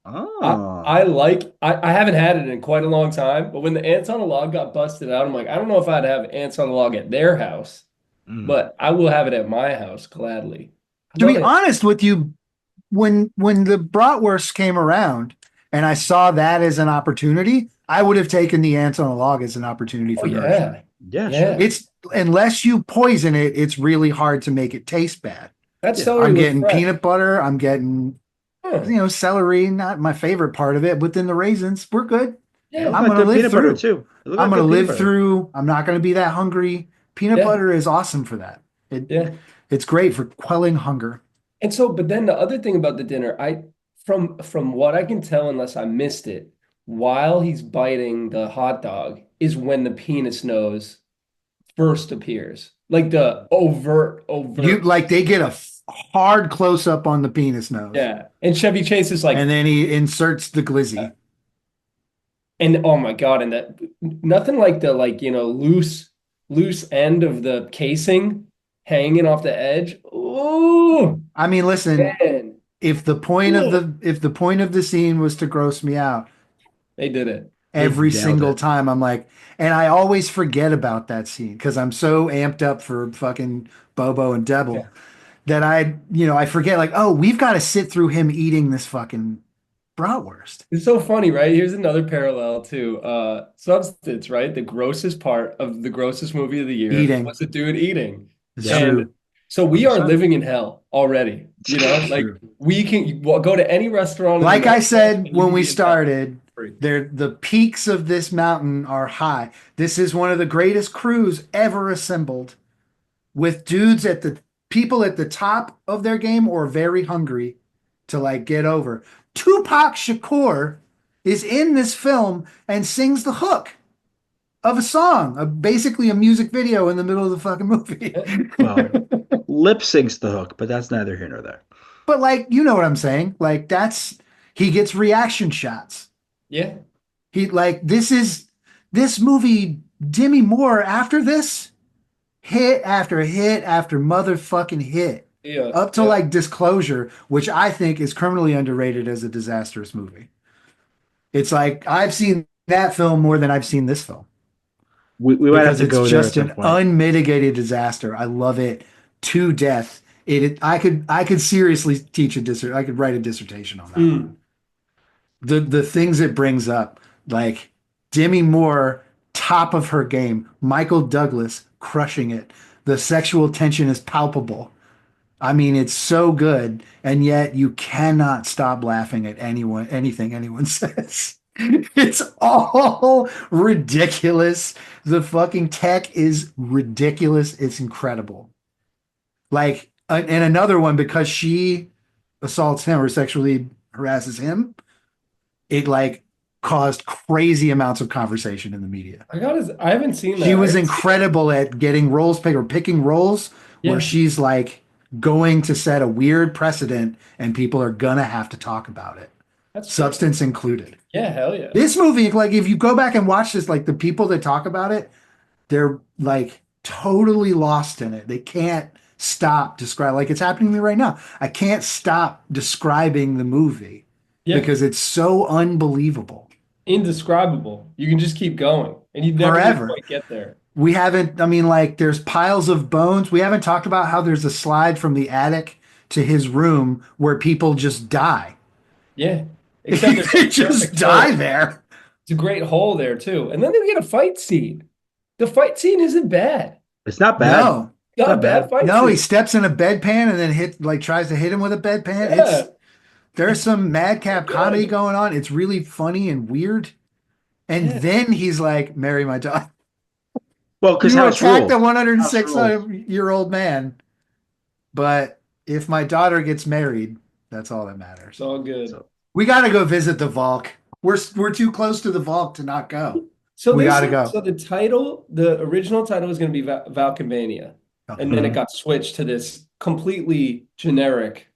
Oh. I haven't had it in quite a long time, but when the ants on a log got busted out, I'm like, I don't know if I'd have ants on a log at their house, but I will have it at my house gladly. To be honest with you, when the bratwurst came around and I saw that as an opportunity, I would have taken the ants on a log as an opportunity for nourishment. Yeah, Yeah. sure. It's unless you poison it, it's really hard to make it taste bad. That's celery I'm was getting fresh. peanut butter. I'm getting celery, not my favorite part of it, but then the raisins, we're good. Yeah. I'm gonna live peanut butter through. too. I'm gonna live through. I'm not gonna be that hungry. Peanut Yeah. butter is awesome for that. It's great for quelling hunger. And so, but then the other thing about the dinner, from what I can tell, unless I missed it, while he's biting the hot dog is when the penis nose first appears. Like the overt. They get a hard close up on the penis nose. Yeah. And Chevy Chase is like, and then he inserts the glizzy. And oh my God, and that nothing like the loose end of the casing hanging off the edge. Ooh, I mean, listen, man. Cool. if the point of the scene was to gross me out, They did it. They every nailed single it. time I'm like, and I always forget about that scene because I'm so amped up for fucking Bobo and Yeah. Devil that I forget like, oh, we've got to sit through him eating this fucking bratwurst. It's so funny, right? Here's another parallel to Substance, right? The grossest part of the grossest movie of the year Eating. was the dude eating. It's Yep. And true. so we are 100%. living in hell already, you know? It's Like true. we can go to any restaurant in Like I America said and you when can we be in hell started, free. the peaks of this mountain are high. This is one of the greatest crews ever assembled with dudes at the people at the top of their game or very hungry to like get over. Tupac Shakur is in this film and sings the hook of a song, basically a music video in the middle of the fucking movie. Yeah. Well, lip syncs the hook, but that's neither here nor there. But like, you know what I'm saying? Like that's he gets reaction shots. Yeah. He like this movie Demi Moore after this hit after motherfucking hit Yeah. up to Yeah. like Disclosure, which I think is criminally underrated as a disastrous movie. It's like I've seen that film more than I've seen this film We might have because to it's go there at just some an point. unmitigated disaster. I love it to death. I could seriously teach I could write a dissertation on that one. Mm. The things it brings up, like Demi Moore, top of her game, Michael Douglas crushing it. The sexual tension is palpable. I mean, it's so good, and yet you cannot stop laughing at anything anyone says. It's all ridiculous. The fucking tech is ridiculous. It's incredible. Like, and another one because she assaults him or sexually harasses him, it like caused crazy amounts of conversation in the media. I haven't seen She that. I was gotta see that. incredible at getting roles picked or picking roles where Yeah. she's like going to set a weird precedent and people are gonna have to talk about it, That's great. substance included. Yeah, hell yeah. This movie, like if you go back and watch this, like the people that talk about it, they're like totally lost in it. They can't stop describe like it's happening to me right now. I can't stop describing the movie Yeah. because it's so unbelievable. Indescribable. You can just keep going and you never even Forever. quite get there. We haven't, I mean, like, there's piles of bones. We haven't talked about how there's a slide from the attic to his room where people just die. Yeah. Except it's They like just perfect die hole. there. It's a great hole there too. And then they get a fight scene. The fight scene isn't bad. It's not bad. No, It's Not a not bad bad. fight no, he scene. steps in a bedpan and then tries to hit him with a bedpan. Yeah. There's some madcap comedy Good. going on. It's really funny and weird. And Yeah. then he's like, marry my daughter. Well, because You house attacked a rules. House 106 rules. year old man, but if my daughter gets married, that's all that matters. It's all good. So We got to go visit the Valk. We're too close to the Valk to not go. So We they got to said go. so the original title was going to be Valkenvania, and then it Mhm. got switched to this completely generic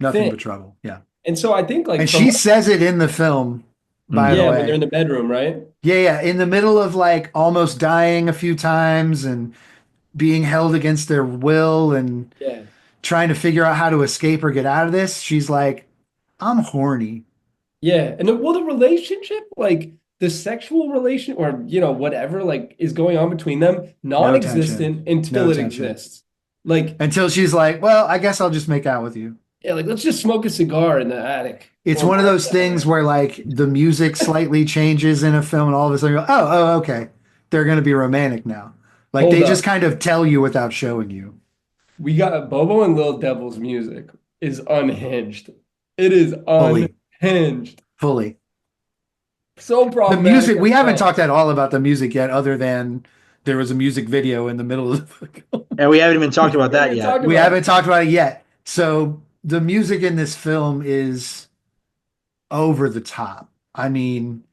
Nothing thing. but trouble. Yeah. And so I think like And from she says it in the film, by the yeah, when they're in way. the bedroom, right? Yeah, yeah. In the middle of like almost dying a few times and being held against their will and Yeah. trying to figure out how to escape or get out of this, she's like, I'm horny. Yeah. And the relationship, like the sexual relation or whatever like is going on between them, No tension. non-existent until No it tension. exists. Like, Until she's like, well, I guess I'll just make out with you. yeah, like let's just smoke a cigar in the attic. It's Or one of those things where like the music slightly changes in a film and all of a sudden you go, oh, okay. They're going to be romantic now. Like hold they just up. kind of tell you without showing you We got Bobo and Lil Devil's music is unhinged. It is fully, unhinged. fully. So The problematic music, at we haven't times. talked at all about the music yet, other than there was a music video in the middle of the film. And we haven't even talked about We that haven't yet. talked We about haven't talked about it yet. So the music in this film is over the top. I mean,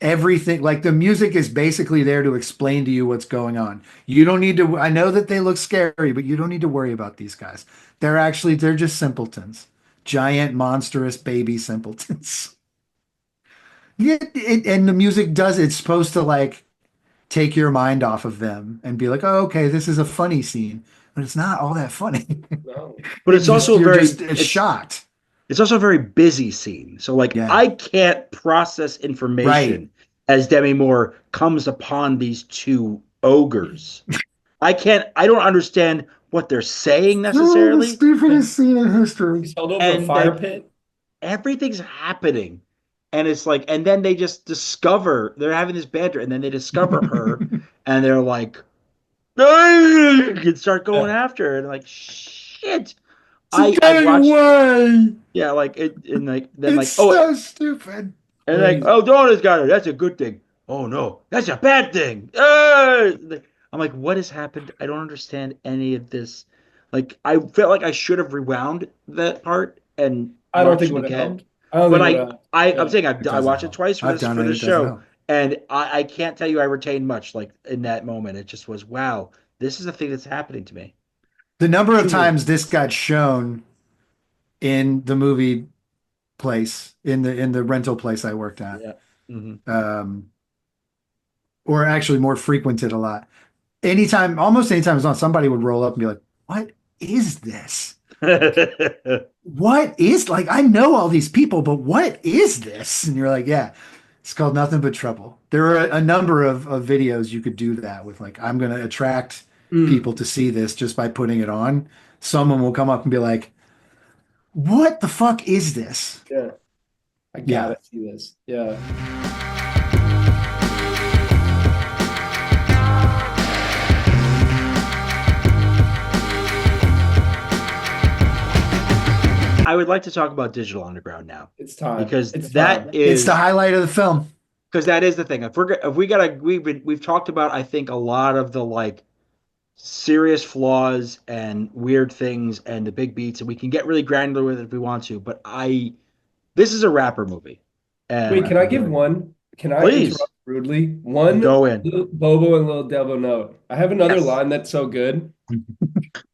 everything like the music is basically there to explain to you what's going on. You don't need to, I know that they look scary, but you don't need to worry about these guys. They're just simpletons, giant, monstrous baby simpletons. Yeah, and the music does, it's supposed to like take your mind off of them and be like, oh, okay, this is a funny scene, but it's not all that funny. no. But it's also You're very just it's shocked. It's also a very busy scene. So like Yeah. I can't process Right. information as Demi Moore comes upon these two ogres. I don't understand what they're saying Oh, the necessarily. stupidest scene in history. He's held over a And fire like pit. everything's happening. And it's like, and then they just discover they're having this banter, and then they discover her, and they're like, and start going Yeah. after her, and like, shit. So I've getting watched, away. yeah, like it, and like then It's like, oh, so stupid. and like, Crazy. oh, Donna's got her. That's a good thing. Oh no, that's a bad thing. I'm like, what has happened? I don't understand any of this. Like, I felt like I should have rewound that part and I don't think watched it it would have again. helped. I don't But think it would have. I'm Yeah. saying It I doesn't watched it help. twice I've done for it. this It doesn't show, help. and I can't tell you I retained much like in that moment. It just was wow. This is a thing that's happening to me. The number of Truly, times this got shown in the movie place, in the rental place I worked at, yeah. Hmm. um, or actually more frequented a lot. Anytime, almost anytime it's on, somebody would roll up and be like, "What is this? What is like? I know all these people, but what is this?" And you're like, "Yeah, it's called Nothing But Trouble." There are a number of videos you could do that with. Like, I'm going to attract Mm. people to see this just by putting it on. Someone will come up and be like, "What the fuck is this?" Yeah. I Yeah. gotta see this. Yeah. I would like to talk about Digital Underground now It's time. because It's time. It's the highlight of the film. that is the thing. If we gotta we've talked about I think a lot of the like serious flaws and weird things and the big beats, and we can get really granular with it if we want to. But I this is a rapper movie, Wait, and can I give one? Can I please interrupt rudely? One go in. Lil Bobo and Lil Devo note. I have another Yes. line that's so good.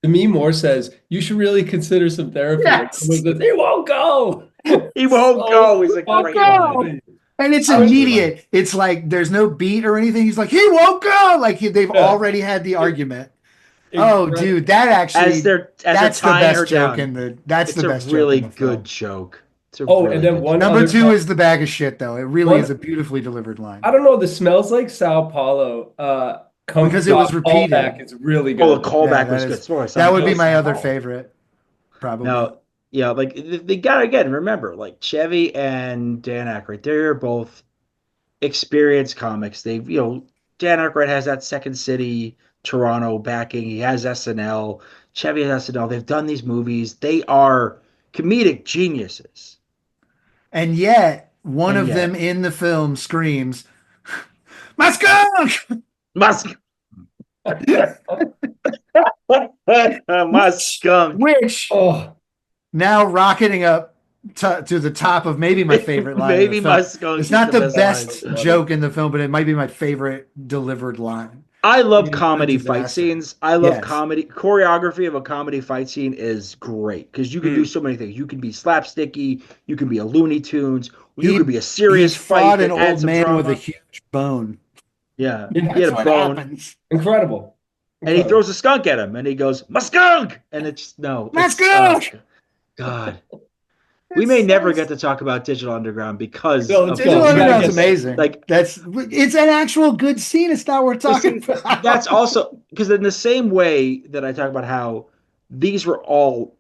Demi Moore says, "You should really consider some therapy." And someone Yes. says, "He won't go." He It's won't so go is a Won't great line. go. funny. And it's That was a great line. immediate. It's like there's no beat or anything. He's like, he won't go. Like they've Yeah. already had the argument. Oh, dude, Incredible. As they're that's the tying her best joke down, in that's it's the a best joke really in the good film. joke. It's a Oh, and really then good one joke. Number other two part. is the bag of shit, though. It really is One, a beautifully delivered line I don't know, the smells like Sao Paulo because it was callback repeated. is really Oh, the good. Yeah, callback that was good. is Sorry, that Sonic would be Youth. my other Sao. favorite, probably. Now, yeah, like they got to again remember, like Chevy and Dan Aykroyd, they're both experienced comics. They've, Dan Aykroyd has that Second City, Toronto backing. He has SNL. Chevy has SNL. They've done these movies. They are comedic geniuses. And yet, one And of them yet, in the film screams, "My skunk!" Musk, my which, skunk, which Oh, now rocketing up to the top of maybe my favorite line of the maybe my film. skunk It's is not the the best line. so best funny. joke in the film, but it might be my favorite delivered line. I love It's a comedy fight disaster. scenes. I love Yes. comedy. Choreography of a comedy fight scene is great because you can do Mm. so many things. You can be slapsticky, you can be a Looney Tunes, or you could He be a he serious fight fought an that old adds some man with a drama. huge bone. Yeah, he had That's a what bone, happens. Incredible. and he Incredible. throws a skunk at him, and he goes, "My skunk!" And it's no, My it's skunk! God. We It's may so never get to talk about Digital Underground because Bill, let's of Digital go. this We gotta Underground's get movie. there. amazing. Like, It's an actual good scene. It's not worth well, talking see, that's about. also because in the same way that I talk about how these were all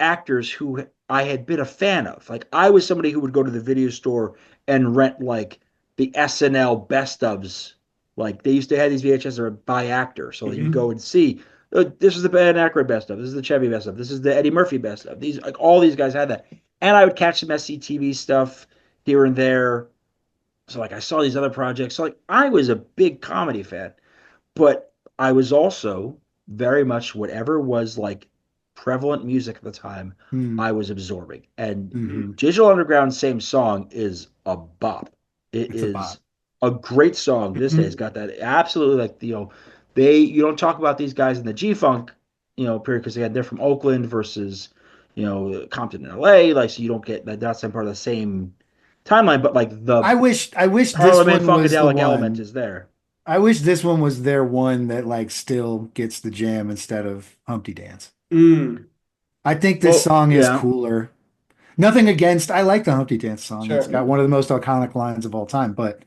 actors who I had been a fan of. Like I was somebody who would go to the video store and rent like the SNL best ofs. Like they used to have these VHS that were by actor, so you Mhm. go and see. This is the Ben Aykroyd best of. This is the Chevy best of. This is the Eddie Murphy best of. These like all these guys had that, and I would catch some SCTV stuff here and there. So like I saw these other projects. So like I was a big comedy fan, but I was also very much whatever was like prevalent music at the time, Hmm. I was absorbing. And Hmm. Digital Underground's same song is a bop. It It's a is bop. a great song this day. It's got that absolutely like they you don't talk about these guys in the G Funk period because they're from Oakland versus Compton in LA, like so you don't get that that's part of the same timeline, but like the I wish this Parliament one was the Funkadelic element one. is there. I wish this one was their one that like still gets the jam instead of Humpty Dance. Mm. I think this Well, song is yeah. cooler. Nothing against, I like the Humpty Dance song. It's Sure. got one of the most iconic lines of all time, but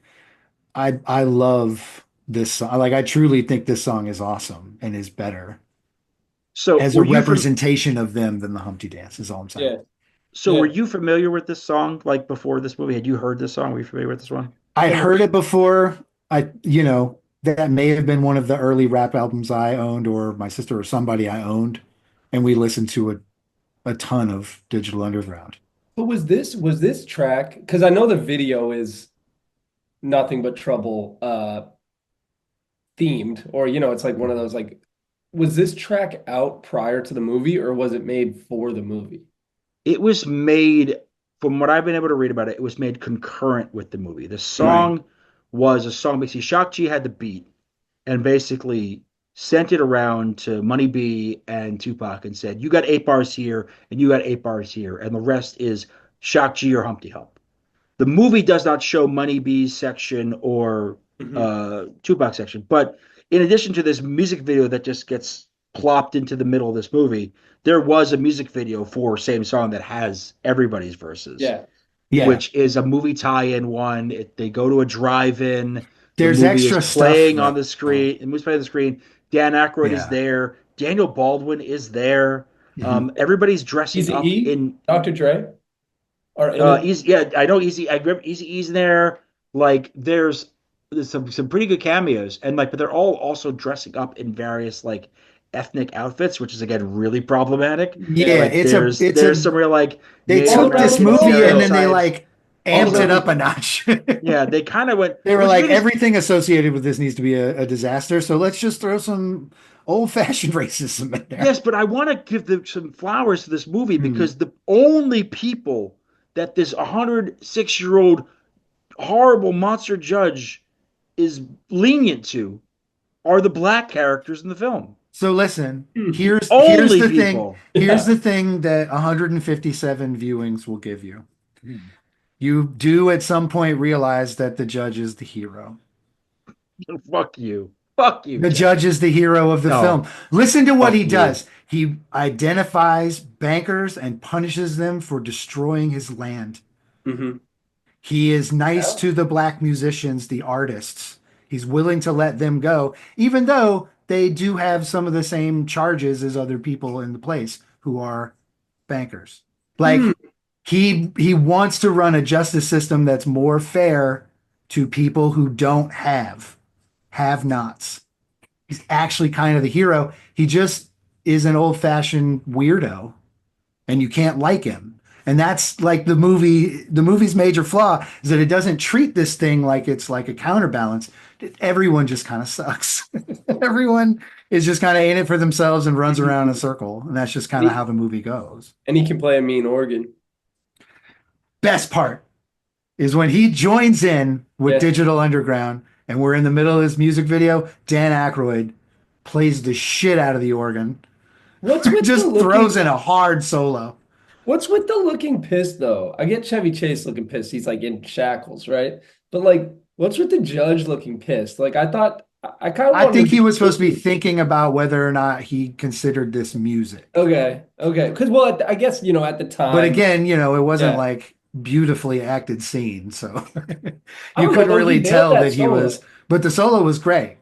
I love this song. Like I truly think this song is awesome and is better So as a were you from representation of them than the Humpty Dance is all I'm saying. Yeah. so were Yeah. you familiar with this song like before this movie? Had you heard this song? Were you familiar with this one? I'd Never. heard it before. That may have been one of the early rap albums I owned or my sister or somebody I owned. And we listened to a ton of Digital Underground. But was this track? Because I know the video is nothing but trouble themed, or it's like one of those like. Was this track out prior to the movie, or was it made for the movie? It was made, from what I've been able to read about it, it was made concurrent with the movie. The Right. song was a song basically Shock G had the beat and basically sent it around to Money B and Tupac and said, "You got 8 bars here and you got 8 bars here, and the rest is Shock G or Humpty Hump." The movie does not show Money B's section or Hmm. Tupac section, but in addition to this music video that just gets plopped into the middle of this movie, there was a music video for same song that has everybody's verses, Yeah. Yeah. which is a movie tie-in one. They go to a drive-in. The There's movie is extra stuff playing on though. the screen. The movie's playing on the screen. Dan Aykroyd is Yeah. there. Daniel Baldwin is there. Mhm. Everybody's dressing Easy up E, in Dr. Dre are in it. Easy, yeah, I know Easy. I grab Easy E's in there. Like, there's some pretty good cameos, and like, but they're all also dressing up in various like ethnic outfits, which is again really problematic. Yeah. Yeah, Like, it's a there's it's there's a some real like they Native All took around this the American world, movie and then though. they stereotypes. like All amped it around the up a world. notch. Yeah, they kind of went, They were which is like, really everything associated with this needs to be a disaster, so let's just throw some old-fashioned racism in there. yes, but I want to give some flowers to this movie Hmm. because the only people that this 106-year-old horrible monster judge is lenient to are the black characters in the film. So listen, Hmm. here's Only the thing. people. Here's Yeah. the thing that 157 viewings will give you. You do at some point realize that the judge is the hero. Fuck you. Fuck you, The Jeff. judge is the hero of the film. No, Listen to what he fuck you. does. He identifies bankers and punishes them for destroying his land. Hmm. He is nice Yeah. to the black musicians, the artists. He's willing to let them go, even though they do have some of the same charges as other people in the place who are bankers. Hmm. Like he wants to run a justice system that's more fair to people who don't have nots. He's actually kind of the hero. He just is an old-fashioned weirdo and you can't like him. And that's like the movie's major flaw is that it doesn't treat this thing like it's like a counterbalance. Everyone just kind of sucks. Everyone is just kind of in it for themselves and runs around in a circle. And that's just And kind of how the movie goes. he can play a mean organ. Best part is when he joins in with Yes. Digital Underground and we're in the middle of this music video, Dan Aykroyd plays the shit out of the organ. What's with the Just throws looking in a hard solo. What's with the looking pissed though? I get Chevy Chase looking pissed. He's like in shackles, right? But like, what's with the judge looking pissed? Like I thought I kind of I wanted think to he be was supposed to be pissed. thinking about whether or not he considered this music. Okay, okay. Because well, I guess at the But time, again, it wasn't yeah. like beautifully acted scene, so I you don't know couldn't though. He really nailed tell that that he was, solo. but the solo was great.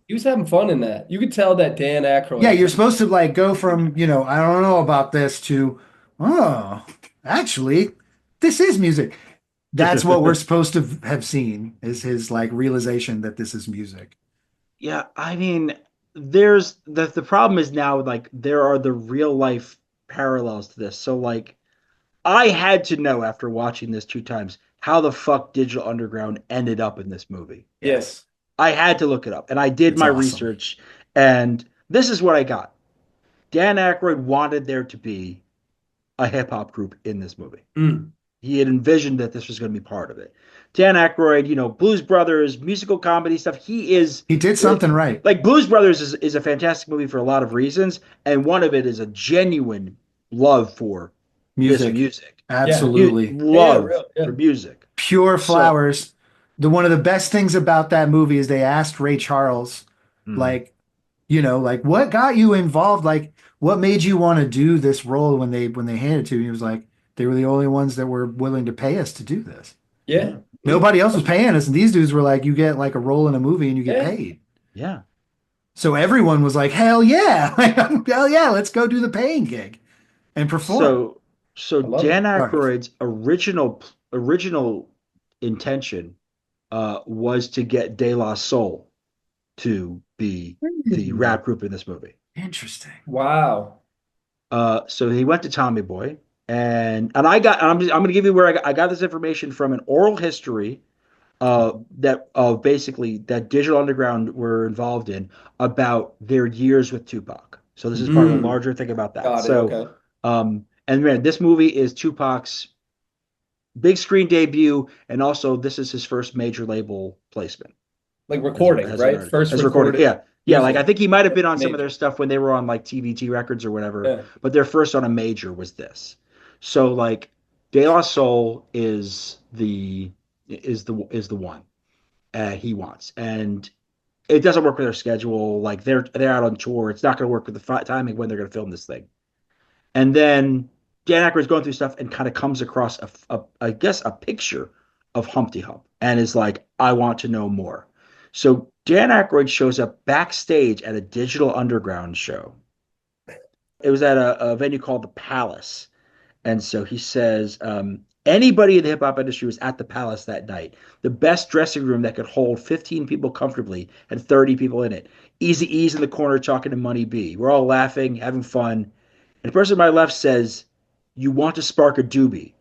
He was having fun in that. You could tell that Dan Yeah, Aykroyd. you're supposed to like go from, I don't know about this to, oh, actually, this is music. That's what we're supposed to have seen is his like realization that this is music. Yeah, I mean, there's the problem is now like there are the real life parallels to this. So like I had to know after watching this 2 times how the fuck Digital Underground ended up in this movie. Yeah. Yes, I had to look it up and I did it's my awesome. research and this is what I got. Dan Aykroyd wanted there to be a hip hop group in this movie. Mm. He had envisioned that this was going to be part of it. Dan Aykroyd, Blues Brothers, musical comedy stuff. He is He did something right. like Blues Brothers is a fantastic movie for a lot of reasons, and one of it is a genuine love for this Music. music, Yeah. Absolutely. Yeah. love Real. Yeah. for music. Pure So, flowers. The one of the best things about that movie is they asked Ray Charles, mm, like, like what got you involved? Like, what made you want to do this role when they handed it to you? He was like, They were the only ones that were willing to pay us to do this. Yeah. Yeah. Nobody else was paying us, and these dudes were like, you get like a role in a movie and you get Yeah. paid. Yeah. So everyone was like, hell yeah, hell yeah, let's go do the paying gig and perform. So so I love it. Dan Sorry. Aykroyd's original intention was to get De La Soul to be the rap group in this movie. Interesting. Wow. So he went to Tommy Boy, and I'm going to give you where I got this information from an oral history that basically that Digital Underground were involved in about their years with Tupac. So this is part of a Mm, larger thing about that. got it. So Okay. and man, this movie is Tupac's big screen debut, and also this is his first major label placement Like as a, recording, as an right? artist, First as a recording. recorded Yeah, yeah. Like I music. think he might have been on some of their Major. stuff when they were on like TVT Records or whatever, Yeah. but their first on a major was this. So like, De La Soul is the one he wants, and it doesn't work with their schedule. Like they're out on tour. It's not going to work with the timing when they're going to film this thing. And then Dan Aykroyd's going through stuff and kind of comes across I guess a picture of Humpty Hump and is like, I want to know more. So Dan Aykroyd shows up backstage at a Digital Underground show. It was at a venue called the Palace. And so he says, anybody in the hip hop industry was at the Palace that night. The best dressing room that could hold 15 people comfortably had 30 people in it. Easy E's in the corner talking to Money B. We're all laughing, having fun. And the person to my left says, you want to spark a doobie.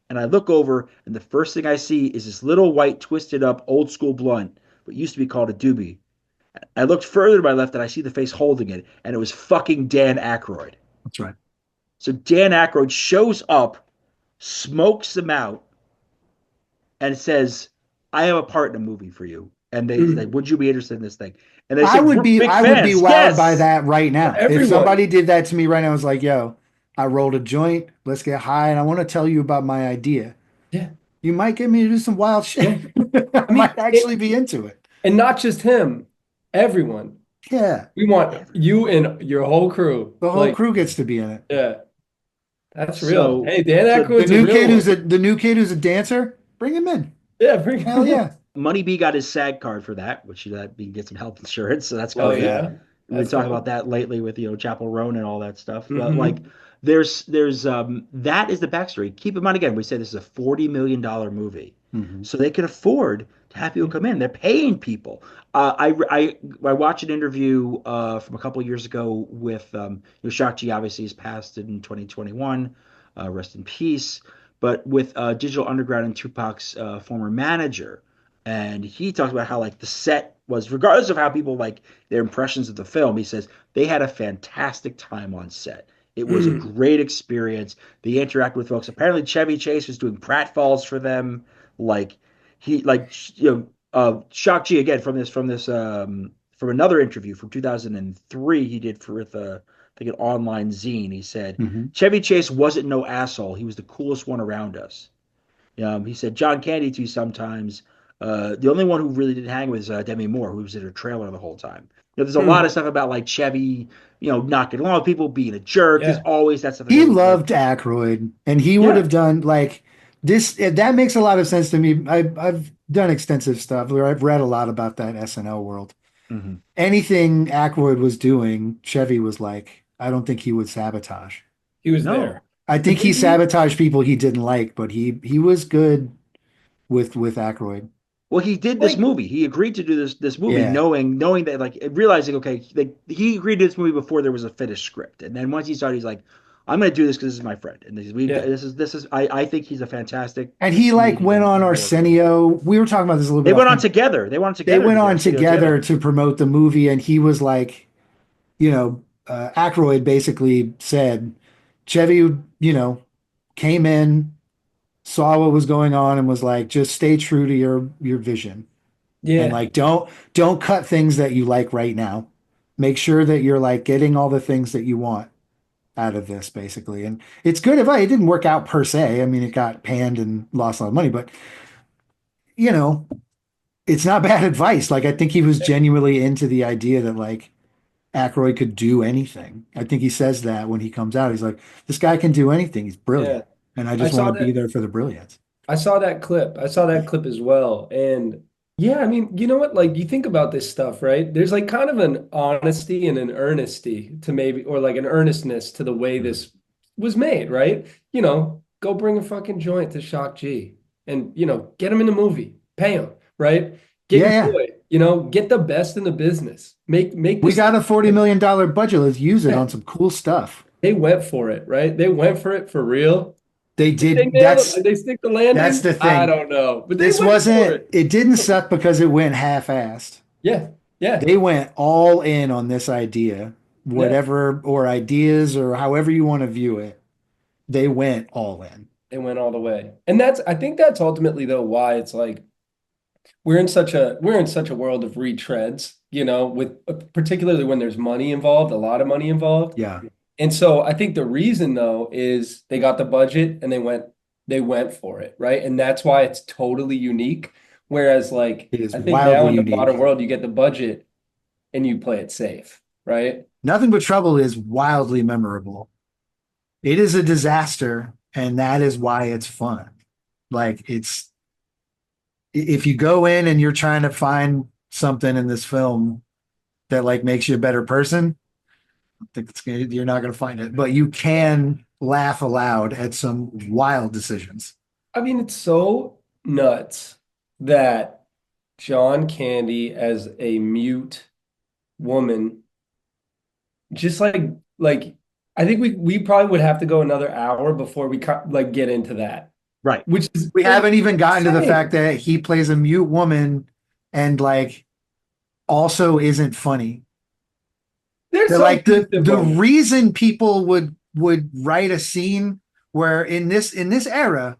And I look over, and the first thing I see is this little white, twisted up, old school blunt, what used to be called a doobie. I looked further to my left, and I see the face holding it, and it was fucking Dan Aykroyd. That's right. So Dan Aykroyd shows up, smokes them out, and says, I have a part in a movie for you. And they like, Mm. would you be interested in this thing? And they said, we're big I would be fans. wowed by Yes. that right now. If Everyone. somebody did that to me right now, I was like, yo, I rolled a joint, let's get high, and I want to tell you about my idea. Yeah. You might get me to do some wild Yeah. shit. I I mean, might actually be into it. and not just him, everyone. Yeah. We want you and your whole crew. The whole Like, crew gets to be in it. yeah, that's real. So Hey, Dan so The Aykroyd's a new real kid one. who's a dancer, bring him in. Yeah, bring Hell him in. yeah. Money B got his SAG card for that, which he get some health insurance, so that's Oh great. yeah, We've been that's talking about dope. that lately with Chapel Roan and all that stuff. But like Hmm. there's that is the backstory. Keep in mind again, we say this is a $40 million movie. Mhm. So they can afford to have people come in. They're paying people. I watched an interview from a couple of years ago with Shakti obviously has passed in 2021. Rest in peace. But with Digital Underground and Tupac's former manager, and he talks about how like the set was, regardless of how people like their impressions of the film, he says they had a fantastic time on set. It was a Mm. great experience. They interacted with folks. Apparently, Chevy Chase was doing pratfalls for them. Like he, like Shock G again from another interview from 2003 he did for with I think an online zine. He said Mhm. Chevy Chase wasn't no asshole. He was the coolest one around us. He said John Candy too sometimes. The only one who really didn't hang with was Demi Moore, who was in her trailer the whole time. There's a lot of Mm. stuff about like Chevy, not getting along with people, being a jerk. There's Yeah, always that stuff that He goes like, loved Aykroyd, and he would yeah, have done like this. That makes a lot of sense to me. I've done extensive stuff where I've read a lot about that SNL world. mhm. Anything Aykroyd was doing, Chevy was like, I don't think he would sabotage. he was No. there. I And think he didn't he? sabotaged people he didn't like, but he was good with Aykroyd. Well, he did this Like, movie. He agreed to do this movie, Yeah. knowing that, like, realizing, okay, he agreed to this movie before there was a finished script, and then once he started, he's like, I'm going to do this because this is my friend, and yeah, this is I think he's a fantastic And he like went comedian on to work with. Arsenio. We were talking about this a little They bit off went on camera. together. They went on They together to went do on Arsenio together too. to promote the movie, and he was like, Aykroyd basically said, Chevy, came in, saw what was going on, and was like, just stay true to your vision, and yeah, like don't cut things that you like right now. Make sure that you're like getting all the things that you want out of this, basically. And it's good advice. It didn't work out per se. I mean, it got panned and lost a lot of money, but you know, it's not bad advice. Like I think he was genuinely into the idea that like Aykroyd could do anything. I think he says that when he comes out. He's like, this guy can do anything. He's yeah. brilliant. and I I just want saw to be that. there for the brilliance. I saw that clip. I saw that clip as well. And yeah, I mean, you know what? Like you think about this stuff, right? There's like kind of an honesty and an earnesty to maybe, or like an earnestness to the way Mhm. this was made, right? Go bring a fucking joint to Shock G and, get him in the movie, pay him, right? Get Yeah, your yeah. boy, get the best in the business. Make We this. got a $40 million budget. Let's use it Yeah, on some cool stuff. they went for it, right? They went for it for real. They Did they did. nail it? Did they stick the That's landing? the I thing. don't know, but they This went for wasn't, it. it didn't suck because it went half-assed. Yeah, yeah, They went all in on this idea, yeah. whatever, or ideas, or however you want to view it. They went all in. They went all the way. And I think that's ultimately though why it's like we're in such a world of retreads, with particularly when there's money involved, a lot of money involved. Yeah, And so I think the reason though is they got the budget and they went for it, right? And that's why it's totally unique. Whereas like it is I think now wildly in the modern unique. world you get the budget and you play it safe, right? Nothing But Trouble is wildly memorable. It is a disaster, and that is why it's fun. Like it's if you go in and you're trying to find something in this film that like makes you a better person, I think you're not going to find it, but you can laugh aloud at some wild decisions. I mean, it's so nuts that John Candy as a mute woman, just like I think we probably would have to go another hour before we like get into that, Right. which is We haven't even gotten to the fact insane. that he plays a mute woman and like also isn't funny. There's They're some like decent the moments. reason people would write a scene where in this era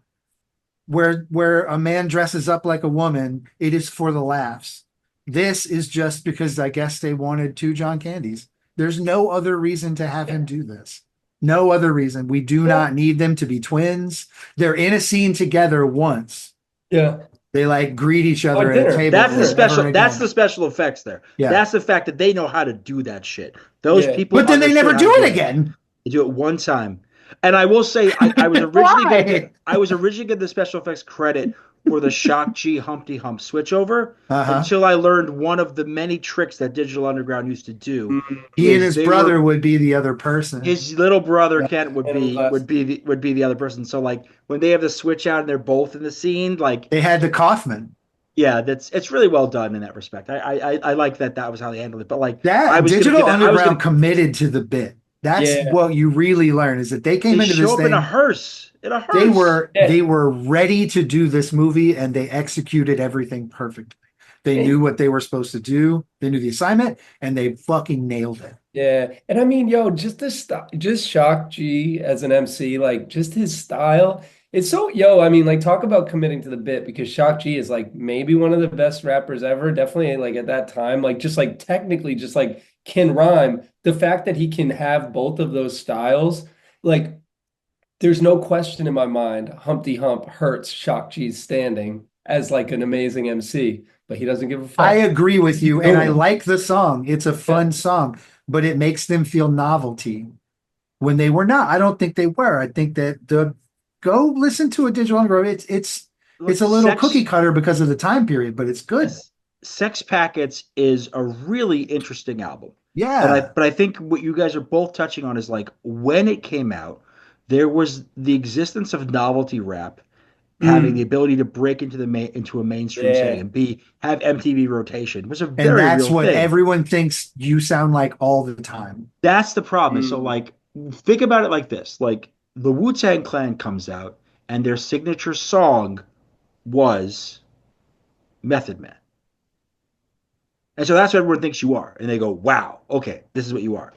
where a man dresses up like a woman, it is for the laughs. This is just because I guess they wanted two John Candies. There's no other reason to have him do this. No other reason. We do Yeah, not need them to be twins. They're in a scene together once. yeah. They like greet each Oh, other at a dinner, table That's the and dinner. never special. That's again. the special effects there. Yeah. That's the fact that they know how to do that shit. Those Yeah. people But then they never understood how to do do it it. again. They do it one time. And I will say, I was originally going to get Why? I was originally going to give the special effects credit for the Shock G Humpty Hump switchover Uh-huh. until I learned one of the many tricks that Digital Underground used to do He and Mhm. is his they brother were would be the other person. his little brother Yeah. Kent would Animal be would glasses. be the, would be the other person. So like when they have the switch out and they're both in the scene, like They had the Kaufman. yeah, it's really well done in that respect. I like that was how they handled it. But like I That was gonna Digital give that I was Underground gonna committed to the bit. That's Yeah. what you really learn is that they they came into this show up in a thing. hearse in a They hearse. were Yeah. they were ready to do this movie and they executed everything perfectly. They knew what they were supposed to do. They knew the assignment and they fucking nailed it. Yeah. And I mean, yo, just this stuff, just Shock G as an MC, like just his style. It's so, yo, I mean, like talk about committing to the bit because Shock G is like maybe one of the best rappers ever. Definitely like at that time, like just like technically just like can rhyme. The fact that he can have both of those styles, like there's no question in my mind, Humpty Hump hurts Shock G's standing as like an amazing MC, but he doesn't give a I fuck. agree with Keep you and I doing it. like the song. It's a Yeah. fun song, but it makes them feel novelty when they were not. I don't think they were. I think that the go listen to a Digital Underground. It's Look, a little cookie cutter because of the time period, but it's good. Sex Packets is a really interesting album. Yeah. But I think what you guys are both touching on is like when it came out, there was the existence of novelty rap having the Mm, ability to break into a mainstream setting yeah. and be have MTV rotation was a And very that's real what thing. everyone thinks you sound like all the time. That's the problem. So Mm. like think about it like this. Like the Wu-Tang Clan comes out and their signature song was Method Man. And so that's what everyone thinks you are. And they go, wow, okay, this is what you are.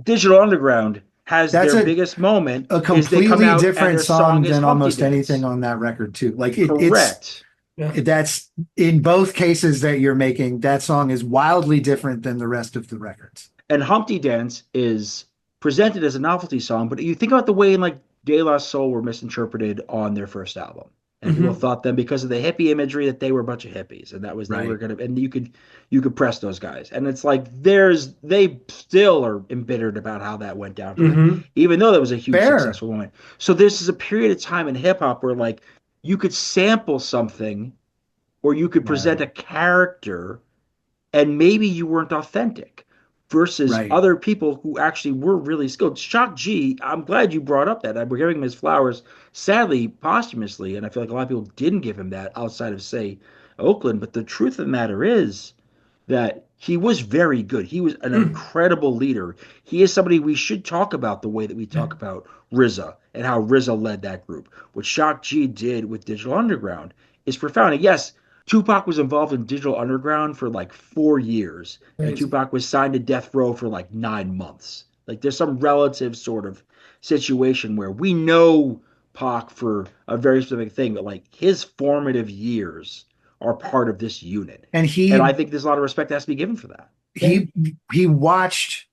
Digital Underground has That's their biggest moment a is they come completely out and different their song song is than Humpty almost anything Dance. on that record too. Like it's Correct. Yeah. that's in both cases that you're making, that song is wildly different than the rest of the records. And Humpty Dance is presented as a novelty song, but you think about the way in like De La Soul were misinterpreted on their first album. And people Hmm. thought them because of the hippie imagery that they were a bunch of hippies, and that was they were Right. gonna. And you could press those guys, and it's like they still are embittered about how that went down for them, Hmm. even though that was a huge Fair. successful moment. So this is a period of time in hip hop where like you could sample something, or you could present Yeah. a character and maybe you weren't authentic versus Right. other people who actually were really skilled. Shock G, I'm glad you brought up that. We're giving him his flowers, sadly, posthumously, and I feel like a lot of people didn't give him that outside of, say, Oakland. But the truth of the matter is that he was very good. He was an incredible leader. He is somebody we should talk about the way that we talk about RZA and how RZA led that group. What Shock G did with Digital Underground is profound. And yes, Tupac was involved in Digital Underground for like 4 years, and Crazy. Tupac was signed to death row for like 9 months. Like there's some relative sort of situation where we know Pac for a very specific thing, but like his formative years are part of this unit. And And I he think there's a lot of respect that has to be given for that. Yeah. he he watched.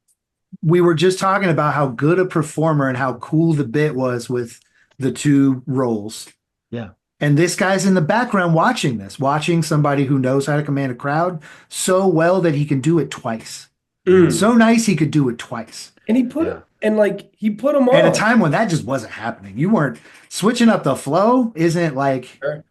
We were just talking about how good a performer and how cool the bit was with the two roles. Yeah. And this guy's in the background watching this, watching somebody who knows how to command a crowd so well that he can do it twice. Mm-hmm. Mm. So nice he could do it twice. And Yeah. he put them At a on. time when that just wasn't happening. You weren't switching up the flow, isn't like Sure.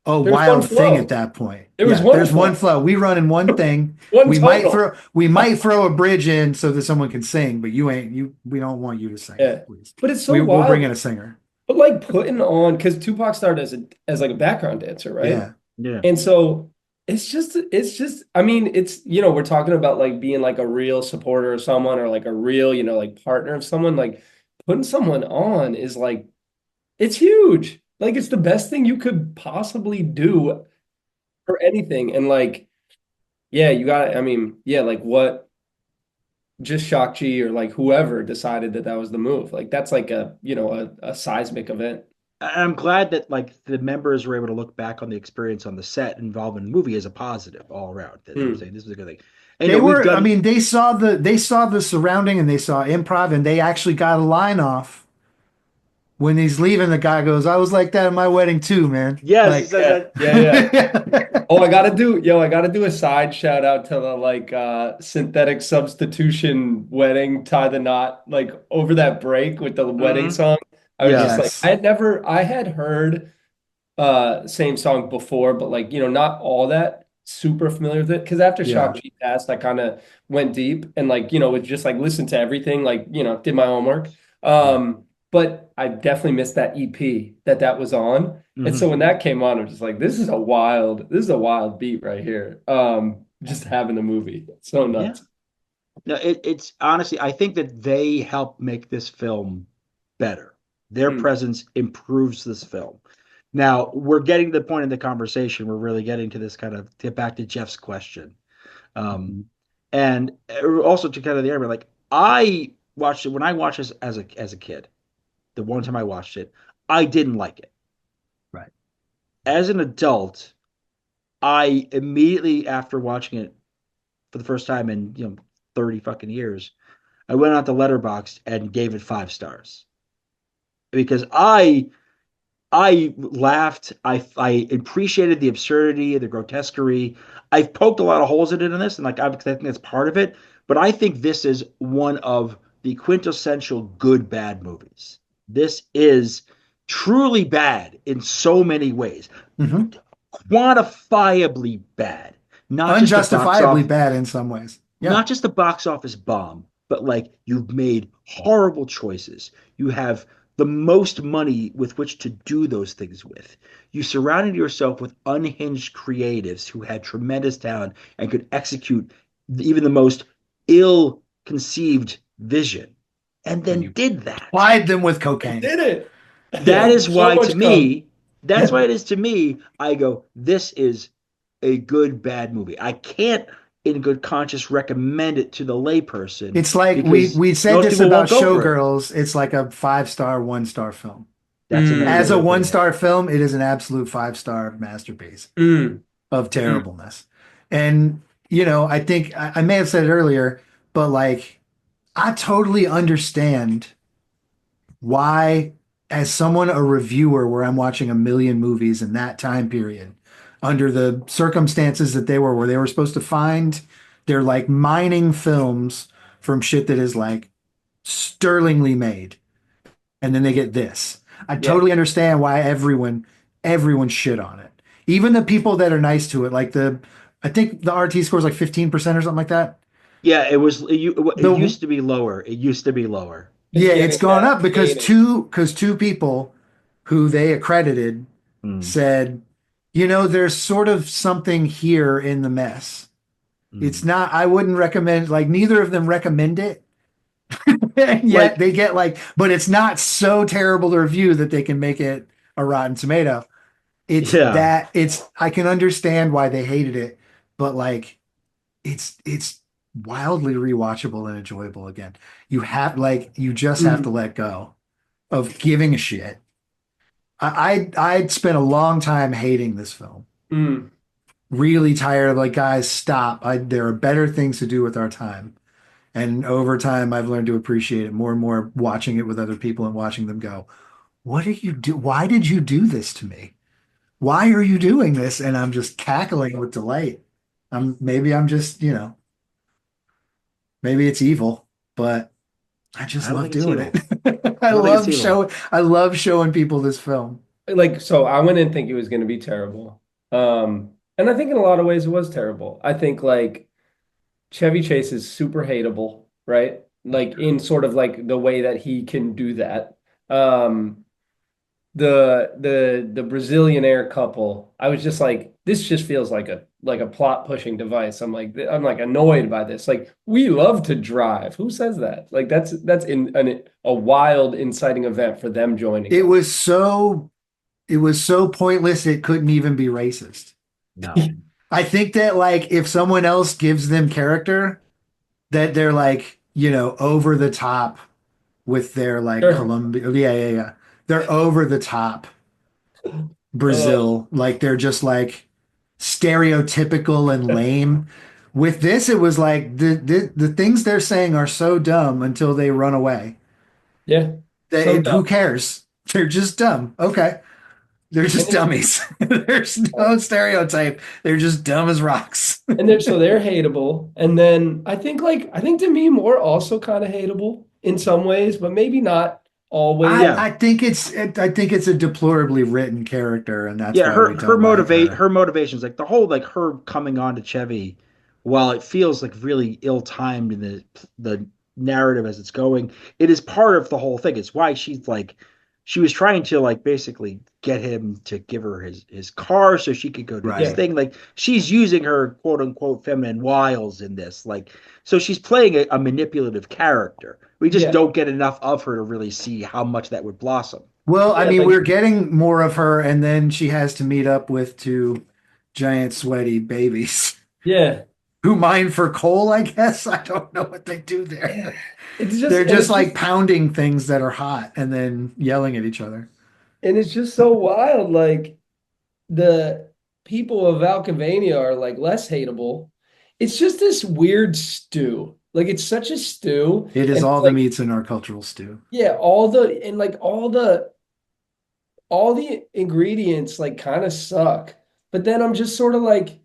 a There's one wild thing at flow. that point. There was Yeah, one there's one flow. flow. We run in one thing. One total. We might throw a bridge in so that someone can sing, but we don't want you to sing, Yeah. please. But it's so We'll bring in wild. a singer. But like putting on, because Tupac started as like a background dancer, right? Yeah. Yeah. And so it's just I mean, we're talking about like being like a real supporter of someone or like a real, like partner of someone. Like putting someone on is like it's huge. Like it's the best thing you could possibly do for anything. And like, yeah, you got I mean, yeah, like what just Shakchi or like whoever decided that that was the move. Like that's like a seismic event. I'm glad that like the members were able to look back on the experience on the set involved in the movie as a positive all around. That they were Hmm. saying this was a good thing. And we've I done. mean, they saw the surrounding and they saw improv and they actually got a line off when he's leaving. The guy goes, I was like that at my wedding too, man. Yes, he Like, says Yeah, that. yeah, yeah. Oh, I gotta do a side shout out to the like synthetic substitution wedding, tie the knot, like over that break with the wedding Hmm. song. I was Yeah. just like, yes. I had heard same song before, but like, not all that super familiar with it. Cause after Yeah. Shock G passed, I kind of went deep and like, would just like listen to everything, like, did my homework. Yeah. But I definitely missed that EP that was on. And so Hmm. when that came on, I was just like, this is a wild beat right here. Just having the movie. So Yeah. nuts. No, it's honestly, I think that they help make this film better. Their Mm. presence improves this film. Now, we're getting to the point in the conversation. We're really getting to this kind of get back to Jeff's question. Um, Mhm. and also to kind of the area, like I watched it when I watched this as a kid. The one time I watched it, I didn't like it. Right. As an adult, I immediately after watching it for the first time in 30 fucking years, I went out to Letterboxd and gave it 5 stars because I laughed. I appreciated the absurdity, the grotesquerie. I've poked a lot of holes in this, and like I think that's part of it. But I think this is one of the quintessential good bad movies. This is truly bad in so many ways, Mhm. quantifiably bad. Not just a box Unjustifiably off, bad in some ways. Yeah. not just a box office bomb, but like you've made horrible choices. You have the most money with which to do those things with. You surrounded yourself with unhinged creatives who had tremendous talent and could execute even the most ill conceived vision, and And then you did that. plied them with I cocaine. did it. That is So why to much cum. me, that's why it is to me, I go, this is a good bad movie. I can't in good conscience recommend it to the layperson It's like because we said most this people about won't go for it. Showgirls. It's like a 5 star, 1 star film. That's another As great a way of one putting it. star film, it is an absolute 5 star masterpiece Mm. of Mm. terribleness. And, I think I may have said it earlier, but like, I totally understand why as someone, a reviewer, where I'm watching a million movies in that time period, under the circumstances that they were, where they were supposed to find, they're like mining films from shit that is like sterlingly made, and then they get this. I Yeah. totally understand why everyone shit on it. Even the people that are nice to it, like I think the RT score is like 15% or something like that. Yeah, it The used to be lower. It used to be lower. It's Yeah, it's gone up it's because gaining. two people who they accredited Mm, said, there's sort of something here in the mess. It's mm. not, I wouldn't recommend, like, neither of them recommend it. And yet Like, they get like, but it's not so terrible to review that they can make it a Rotten Tomato. yeah. I can understand why they hated it, but like, it's wildly rewatchable and enjoyable again. You just have to Mm, let go of giving a shit. I'd spent a long time hating this film. mm. Really tired of like, guys, stop. There are better things to do with our time. And over time, I've learned to appreciate it more and more, watching it with other people and watching them go, what did you do? Why did you do this to me? Why are you doing this? And I'm just cackling with delight. Maybe I'm just, maybe it's evil, but I just I don't love think it's doing it. evil. I don't think it's evil. I love showing people this film. Like, so I wouldn't think it was going to be terrible. And I think in a lot of ways it was terrible. I think like Chevy Chase is super hateable, right? Like in sort of like the way that he can do that. Um, the Brazilianaire couple, I was just like, this just feels like a plot pushing device. I'm like annoyed by this. Like, we love to drive. Who says that? Like that's a wild inciting event for them joining It us. was so it was so pointless it couldn't even be racist. No. I think that like if someone else gives them character, that they're like, over the top with their like Sure. Colombia. Yeah, yeah, yeah. They're over the top Uh, Brazil. Like they're just like stereotypical and lame. With this, it was like the things they're saying are so dumb until they run away. yeah. So Who dumb. cares? They're just dumb. Okay. They're And just dummies. There's no stereotype. They're just dumb as rocks. they're hateable. And then I think Demi Moore also kind of hateable in some ways, but maybe not always. Yeah. I think it's a deplorably written character, and that's Yeah, why we don't like her. her motivations, like the whole like her coming on to Chevy, while it feels like really ill-timed in the narrative as it's going, it is part of the whole thing. It's why she was trying to like basically get him to give her his car so she could go do this Right. Yeah. thing. Like she's using her quote unquote feminine wiles in this. Like so she's playing a manipulative character. We just Yeah. don't get enough of her to really see how much that would blossom. Well, I Yeah. mean, Like, we're getting more of her, and then she has to meet up with two giant sweaty babies yeah. who mine for coal, I guess. I don't know what they do Yeah. there. They're just like pounding things that are hot and then yelling at each other. And it's just so wild. Like the people of Valkenvania are like less hateable. It's just this weird stew. Like it's such a stew. It is And all it's the like, meats in our cultural stew. yeah, all the ingredients like kind of suck. But then I'm just sort of like,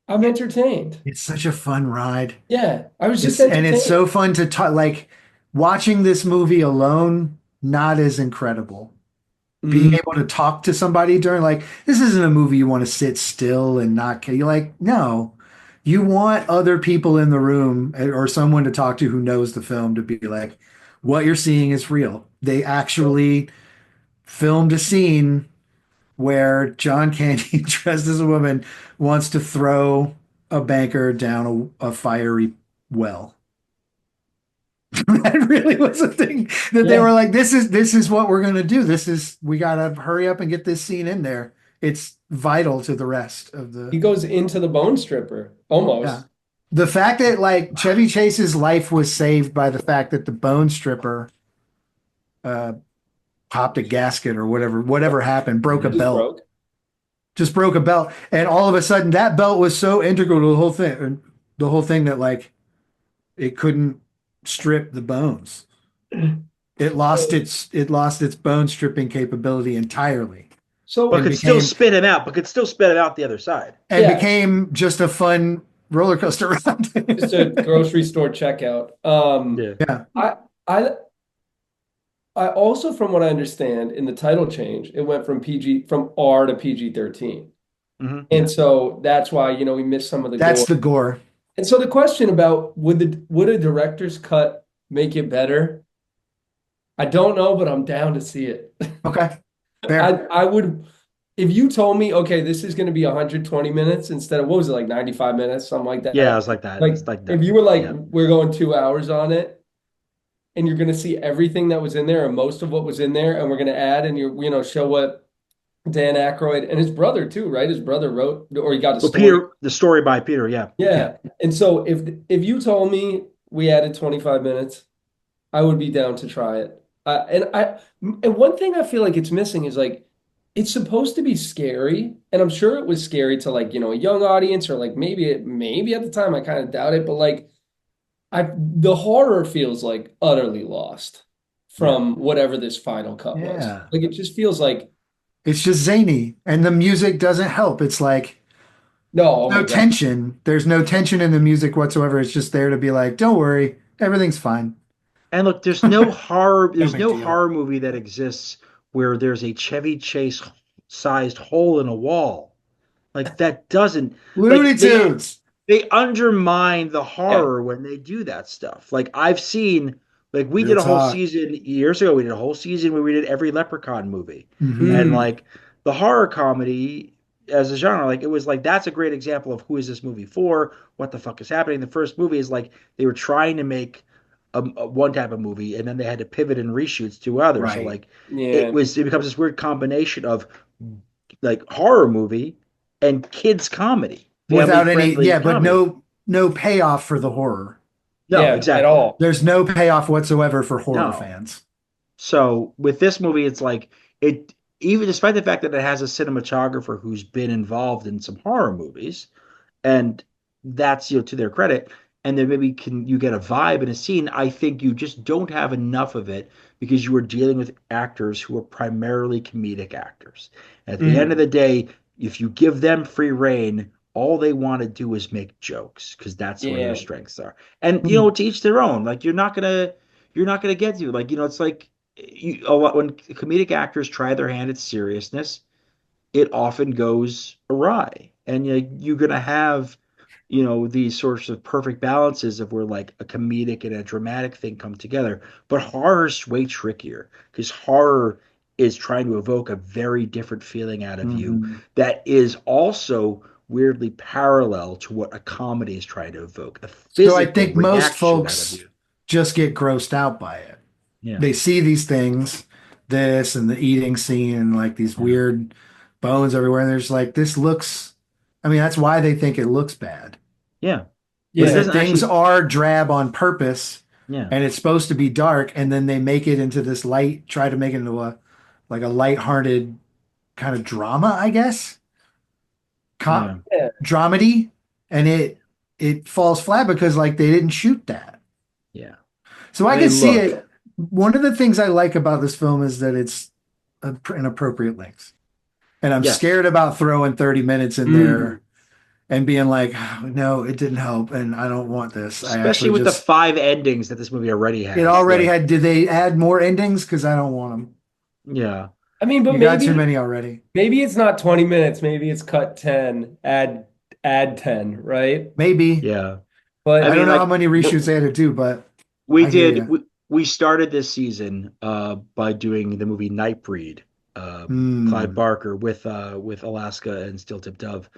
I'm entertained. It's such a fun ride. Yeah, I was just It's entertained. so fun to talk. Like watching this movie alone, not as incredible. Being Mm, able to talk to somebody during like this isn't a movie you want to sit still and not you're like no, you want other people in the room or someone to talk to who knows the film to be like, what you're seeing is real. They actually filmed a scene where John Candy dressed as a woman wants to throw a banker down a fiery well. That really was a thing that they yeah, were like, this is what we're gonna do. We gotta hurry up and get this scene in there. It's vital to the rest of he the goes into the bone stripper yeah. almost. The fact that like Chevy Chase's life was saved by the fact that the bone stripper uh popped a gasket or whatever happened, broke a Just Mhm. belt. broke. Just broke a belt. And all of a sudden that belt was so integral to the whole thing that like it couldn't strip the bones. it lost its bone stripping capability entirely But So and could still became spit him out, but could still spit him out the other side. and yeah, became just a fun roller coaster just a ride. grocery store checkout. Yeah. Yeah. I I I also, from what I understand, in the title change, it went from R to PG-13. Yeah. And so that's why, we missed some of the That's gore. the gore. And so the question about would a director's cut make it better? I don't know, but I'm down to see it. Okay. I Fair. I would if you told me, okay, this is going to be 120 minutes instead of what was it like 95 minutes, something like Yeah, that. it's like that. Like It's like if that. you were like, Yeah. we're going 2 hours on it, and you're going to see everything that was in there, or most of what was in there, and we're going to add and show what Dan Aykroyd and his brother too, right? His brother wrote, or he got a Well, story. Peter, the story by Peter. Yeah. Yeah. Yeah. And so if you told me we added 25 minutes, I would be down to try it. And one thing I feel like it's missing is like it's supposed to be scary, and I'm sure it was scary to like, a young audience, or like maybe at the time I kind of doubt it, but like the horror feels like utterly lost Yeah. from whatever this final cut was. Yeah. Like it just feels like It's just zany and the music doesn't help. It's like no, oh my no God. tension. There's no tension in the music whatsoever. It's just there to be like, don't worry, everything's fine. And look, there's no horror. No There's big no deal. horror movie that exists where there's a Chevy Chase sized hole in a wall. Like that doesn't Looney like Tunes. they undermine the Yeah. horror when they do that stuff. Like I've seen, like we Real did a whole talk. season years ago. We did a whole season where we did every Leprechaun movie, and Hmm. Mm. like the horror comedy as a genre, like it was like that's a great example of who is this movie for? What the fuck is happening? The first movie is like they were trying to make a one type of movie, and then they had to pivot and reshoots to others. So Right. like Yeah. it becomes this weird combination of like horror movie and kids comedy, family Without any, friendly yeah, but comedy. no payoff for the horror. No, Yeah, at exactly. all. There's no payoff whatsoever for horror No. fans. So with this movie, it's like it even despite the fact that it has a cinematographer who's been involved in some horror movies, and that's to their credit, and then maybe can you get a vibe in a scene, I think you just don't have enough of it because you are dealing with actors who are primarily comedic actors. At the end of Mm. the day, if you give them free reign, all they want to do is make jokes because that's where their Yeah. strengths are. And Hmm. to each their own. Like you're not gonna get to like it's like a lot when comedic actors try their hand at seriousness, it often goes awry, and you're gonna have these sorts of perfect balances of where like a comedic and a dramatic thing come together. But horror is way trickier because horror is trying to evoke a very different feeling out of you Hmm. that is also weirdly parallel to what a comedy is trying to evoke, a So I physical think most reaction out of folks you. just get grossed out by it. Yeah, They see these things, this and the eating scene, and like these yeah, weird bones everywhere, and they're just like, this looks. I mean, that's why they think it looks bad. yeah. But it Is Yeah. that doesn't things actually. are drab on purpose, Yeah, and it's supposed to be dark, and then they make it into this light, try to make it into a like a lighthearted kind of drama, I guess, yeah, Yeah. dramedy, and it falls flat because like they didn't shoot that. yeah. So I I can mean, see look. it. One of the things I like about this film is that it's an appropriate length. And I'm Yes. scared about throwing 30 minutes in Mm. there and being like, "Oh, no, it didn't help. And I don't want this. I Especially actually with the just, 5 endings that this movie already it has. already Like, had, did they add more endings? Because I don't want them. yeah, I mean, but You got too maybe many already. maybe it's not 20 minutes, maybe it's cut 10, add 10, right? Maybe. yeah. I I But don't mean, know how like, many reshoots they had to do, but we I hear did. you. We started this season by doing the movie Nightbreed, Clive Hmm. Barker with Alaska and Steel Tip Dove,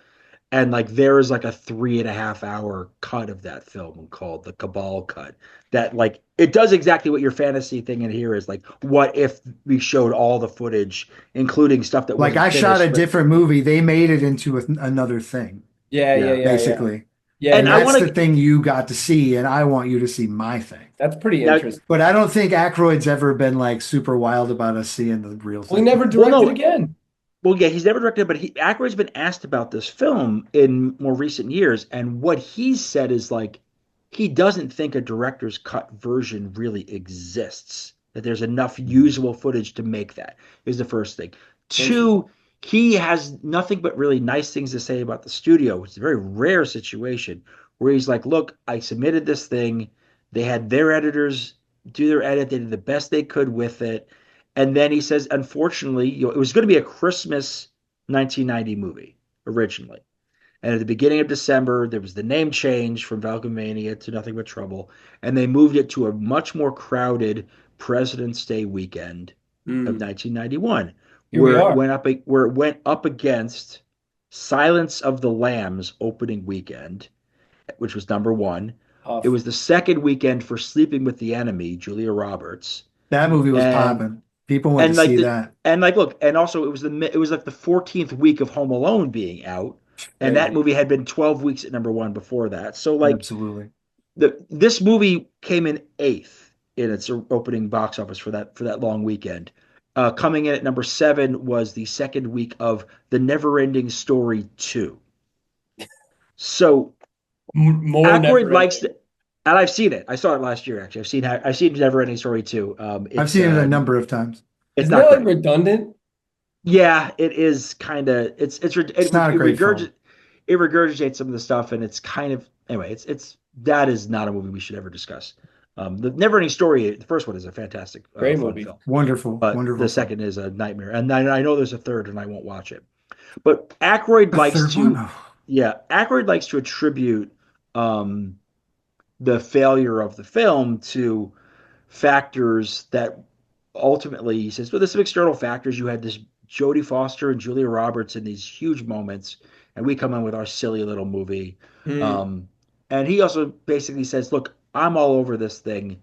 and like there is like a 3.5 hour cut of that film called the Cabal cut. That like it does exactly what your fantasy thing in here is like. What if we showed all the footage, including stuff that Like wasn't I shot a finished, but different movie. They made it into another thing, yeah, yeah, yeah. yeah, yeah. basically. Yeah, And And I that's want the to thing you got to see, and I want you to see my thing. that's pretty now. interesting. But I don't think Aykroyd's ever been like super wild about us seeing the real We thing. never Well, directed no. again. Well, yeah, he's never directed, but Aykroyd's been asked about this film in more recent years, and what he's said is like he doesn't think a director's cut version really exists that there's enough usable footage to make that is the first thing. Interesting. Two, he has nothing but really nice things to say about the studio. It's a very rare situation where he's like, look, I submitted this thing. They had their editors do their edit. They did the best they could with it. And then he says, unfortunately, it was going to be a Christmas 1990 movie originally. And at the beginning of December, there was the name change from Valkenvania to Nothing But Trouble, and they moved it to a much more crowded President's Day weekend of Mm, 1991, here we are. where it went up against Silence of the Lambs opening weekend, which was number one. It Tough. was the second weekend for Sleeping with the Enemy, Julia Roberts, That movie was and popping. People went to and like see the that. and like look, and also it was like the 14th week of Home Alone being out, and that Crazy. movie had been 12 weeks at number one before that. So like Absolutely. this movie came in eighth in its opening box office for that long weekend. Coming in at number seven was the second week of The Neverending Story 2. So More Aykroyd never likes ending. to, and I've seen it. I saw it last year actually. I've seen Neverending Story 2. I've seen it a number of times. It's Isn't not that like great. redundant? Yeah, it is kind of It's not a great film. it regurgitates some of the stuff, and it's kind of anyway. It's that is not a movie we should ever discuss. The Neverending Story, the first one is a fantastic, Great fun movie. film, Wonderful, but the wonderful film. second is a nightmare. And I know there's a third, and I won't watch it. But Aykroyd A likes third one? to, Oh. yeah, Aykroyd likes to attribute um, the failure of the film to factors that ultimately he says, well, there's some external factors. You had this Jodie Foster and Julia Roberts in these huge moments, and we come in with our silly little movie. Mm. Um, and he also basically says, look, I'm all over this thing.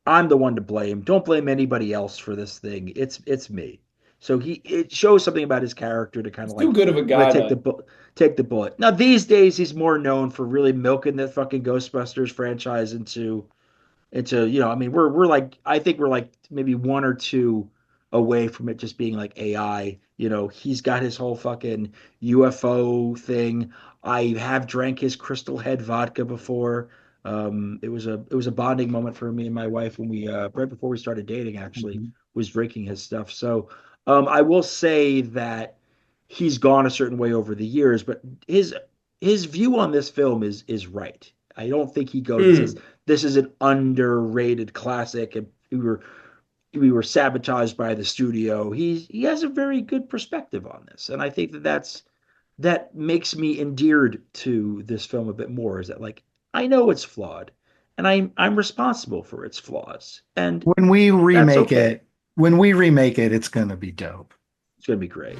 I'm the one to blame. Don't blame anybody else for this thing. It's me. So it shows something about his character to kind He's of too like good of a I'm gonna guy to. take the bullet. Now these days he's more known for really milking the fucking Ghostbusters franchise into I mean we're like I think we're like maybe one or two away from it just being like AI. He's got his whole fucking UFO thing. I have drank his Crystal Head vodka before. It was a bonding moment for me and my wife when we right before we started dating actually Mhm. was drinking his stuff. So I will say that he's gone a certain way over the years, but his view on this film is right. I don't think he goes and says Mm. this is an underrated classic and we were sabotaged by the studio. He has a very good perspective on this, and I think that makes me endeared to this film a bit more. Is that like I know it's flawed, and I'm responsible for its flaws, and When we that's remake okay. it, when we remake it, it's gonna be dope. It's gonna be great.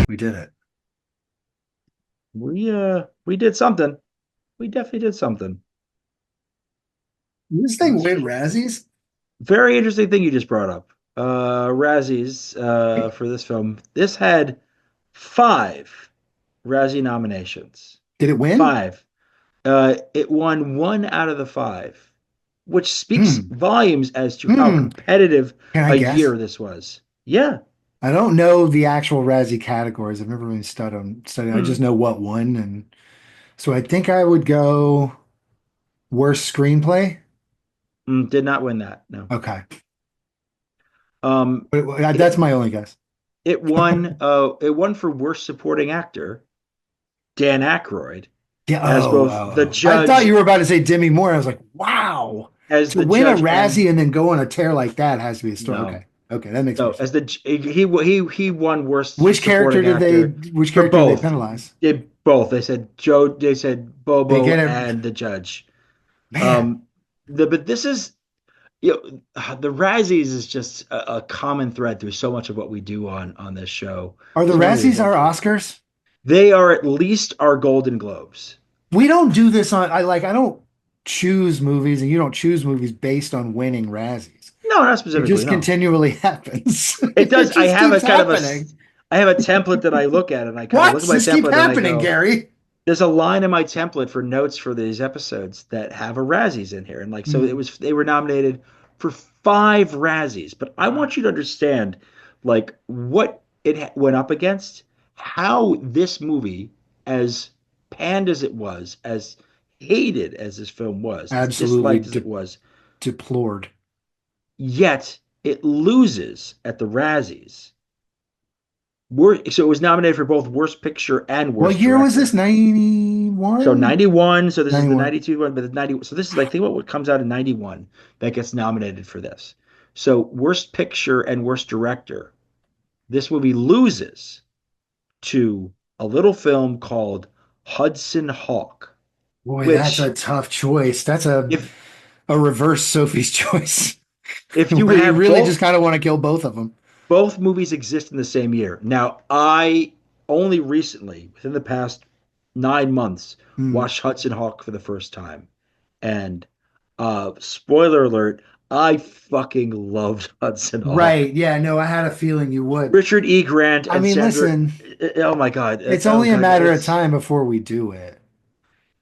We did it. We did something. We definitely did something. This thing Let's win Razzies? Very interesting thing you just brought up. Razzies for this film. This had five Razzie nominations. Did it win? Five. It won one out of the five, which speaks Hmm. volumes as to how Hmm. competitive Can I a guess? year this was. Yeah. I don't know the actual Razzie categories. I've never really studied. I just Hmm. know what won, and so I think I would go worst screenplay. Did not win that. No. Okay, Um, that's it my only guess. it won. It won for worst supporting actor, Dan Aykroyd, Yeah. as Oh, both oh, the oh. I thought judge you were about to say Demi Moore. I was like, wow. as To the win a judge Razzie and and then go on a tear like that has to be a story. no, Okay. Okay, that makes more no, sense. as the he won worst Which character supporting did they actor which for character did they both. penalize? Did both. They said They Bobo get it, and the judge. man. Um, but this is the Razzies is just a common thread through so much of what we do on this show. Are the So many of the Razzies our things Oscars? they are at least our Golden Globes. We don't do this on I don't choose movies and you don't choose movies based on winning Razzies. No, not It specifically. just No, continually happens. it It does. just keeps happening. I have a template that I look at, and I kind of look at What's my this keep template and I happening, go, Gary? there's a line in my template for notes for these episodes that have a Razzies in here, and like so Hmm. they were nominated for five Razzies. But I Wow. want you to understand like what it went up against, how this movie, as panned as it was, as hated as this film was, as Absolutely disliked as it was, deplored. yet it loses at the Razzies. So it was nominated for both Worst Picture and What Worst year was this? Director. So 91? 91, so this is the 91. 92 one, but the 90, so this is like, think about what comes out in 91 that gets nominated for this. So Worst Picture and Worst Director, this movie loses to a little film called Hudson Hawk, Boy, that's a which tough choice. That's a if reverse Sophie's choice, if you where you have really just both kind of want to kill both of them. both movies exist in the same year. Now, I only recently, within the past 9 months, Hmm. watched Hudson Hawk for the first time. And spoiler alert, I fucking loved Hudson Hawk. Right. Yeah, no, I had a feeling you would. Richard E. Grant I and mean, Sandra. listen, Oh my God. it's Oh only a God. matter of time before we do it.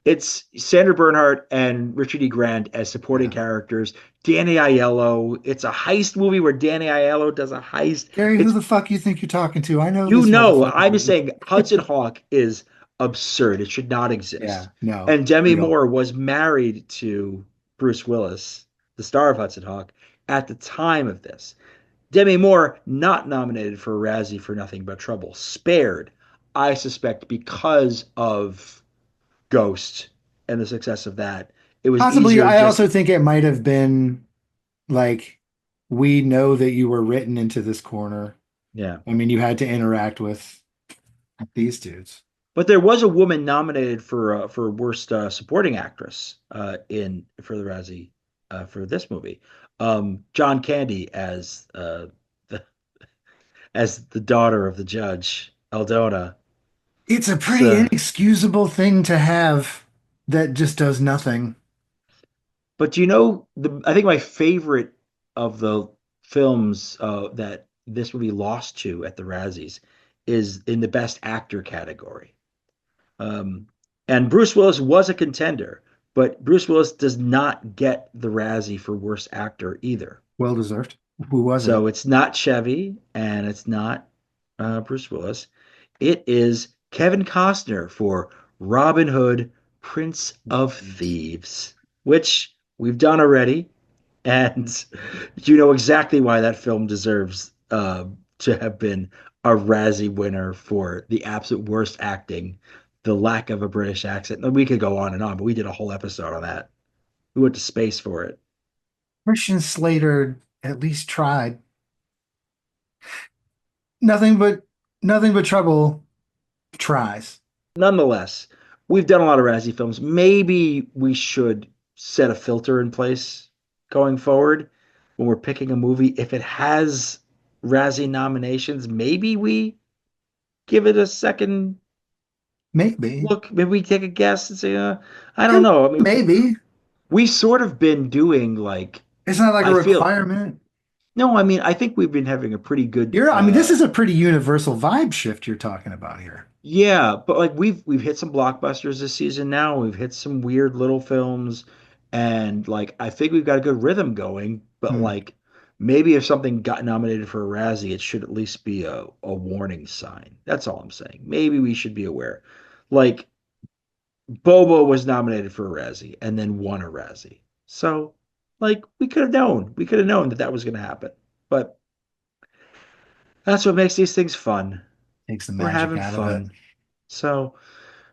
It's Sandra Bernhardt and Richard E. Grant as supporting Yeah. characters. Danny Aiello. It's a heist movie where Danny Aiello does a heist. Gary, who It's the fuck you think you're talking to? I know You this know, motherfucking I'm just movie. saying Hudson Hawk is absurd. It should not Yeah, exist. no, And Demi real. Moore was married to Bruce Willis, the star of Hudson Hawk, at the time of this. Demi Moore not nominated for a Razzie for Nothing But Trouble, spared, I suspect, because of Ghost and the success of that. It was Possibly, easier to I just, also think it might have been like, we know that you were written into this corner. yeah. I mean, you had to interact with these dudes. But there was a woman nominated for worst supporting actress in for the Razzie for this movie. John Candy the as the daughter of the judge, Aldona. It's a pretty So, inexcusable thing to have that just does nothing. but you know, I think my favorite of the films that this movie lost to at the Razzies is in the Best Actor category. Um, and Bruce Willis was a contender, but Bruce Willis does not get the Razzie for Worst Actor either. Well deserved. Who was it? So it's not Chevy and it's not Bruce Willis. It is Kevin Costner for Robin Hood, Prince of Thieves, which we've done already. And you know exactly why that film deserves to have been a Razzie winner for the absolute worst acting, the lack of a British accent. And we could go on and on, but we did a whole episode on that. We went to space for it. Christian Slater at least tried. Nothing but trouble tries. Nonetheless, we've done a lot of Razzie films. Maybe we should set a filter in place going forward when we're picking a movie. If it has Razzie nominations, maybe we give it a second Maybe. look. Maybe we take a guess and say, I don't Yeah, know. I mean, maybe. we've sort of been doing like, It's not like a I feel, requirement. no, I mean, I think we've been having a pretty good, I mean, this is a pretty universal vibe shift you're talking about here. yeah, but like we've hit some blockbusters this season now. We've hit some weird little films, and like I think we've got a good rhythm going. But Hmm. like maybe if something got nominated for a Razzie, it should at least be a warning sign. That's all I'm saying. Maybe we should be aware. Like Bobo was nominated for a Razzie and then won a Razzie. So like we could have known. We could have known that that was going to happen. But that's what makes these things fun. Takes the We're magic having out of it. fun. So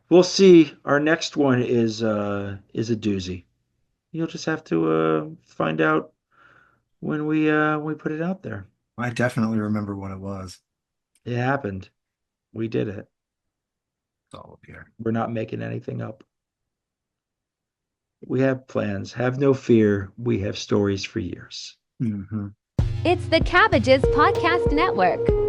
we'll see. Our next one is a doozy. You'll just have to find out when we put it out there. I definitely remember what it was. It happened. We did it. It's all up here. We're not making anything up. We have plans. Have no fear. We have stories for years. Hmm. It's the Cabbages Podcast Network.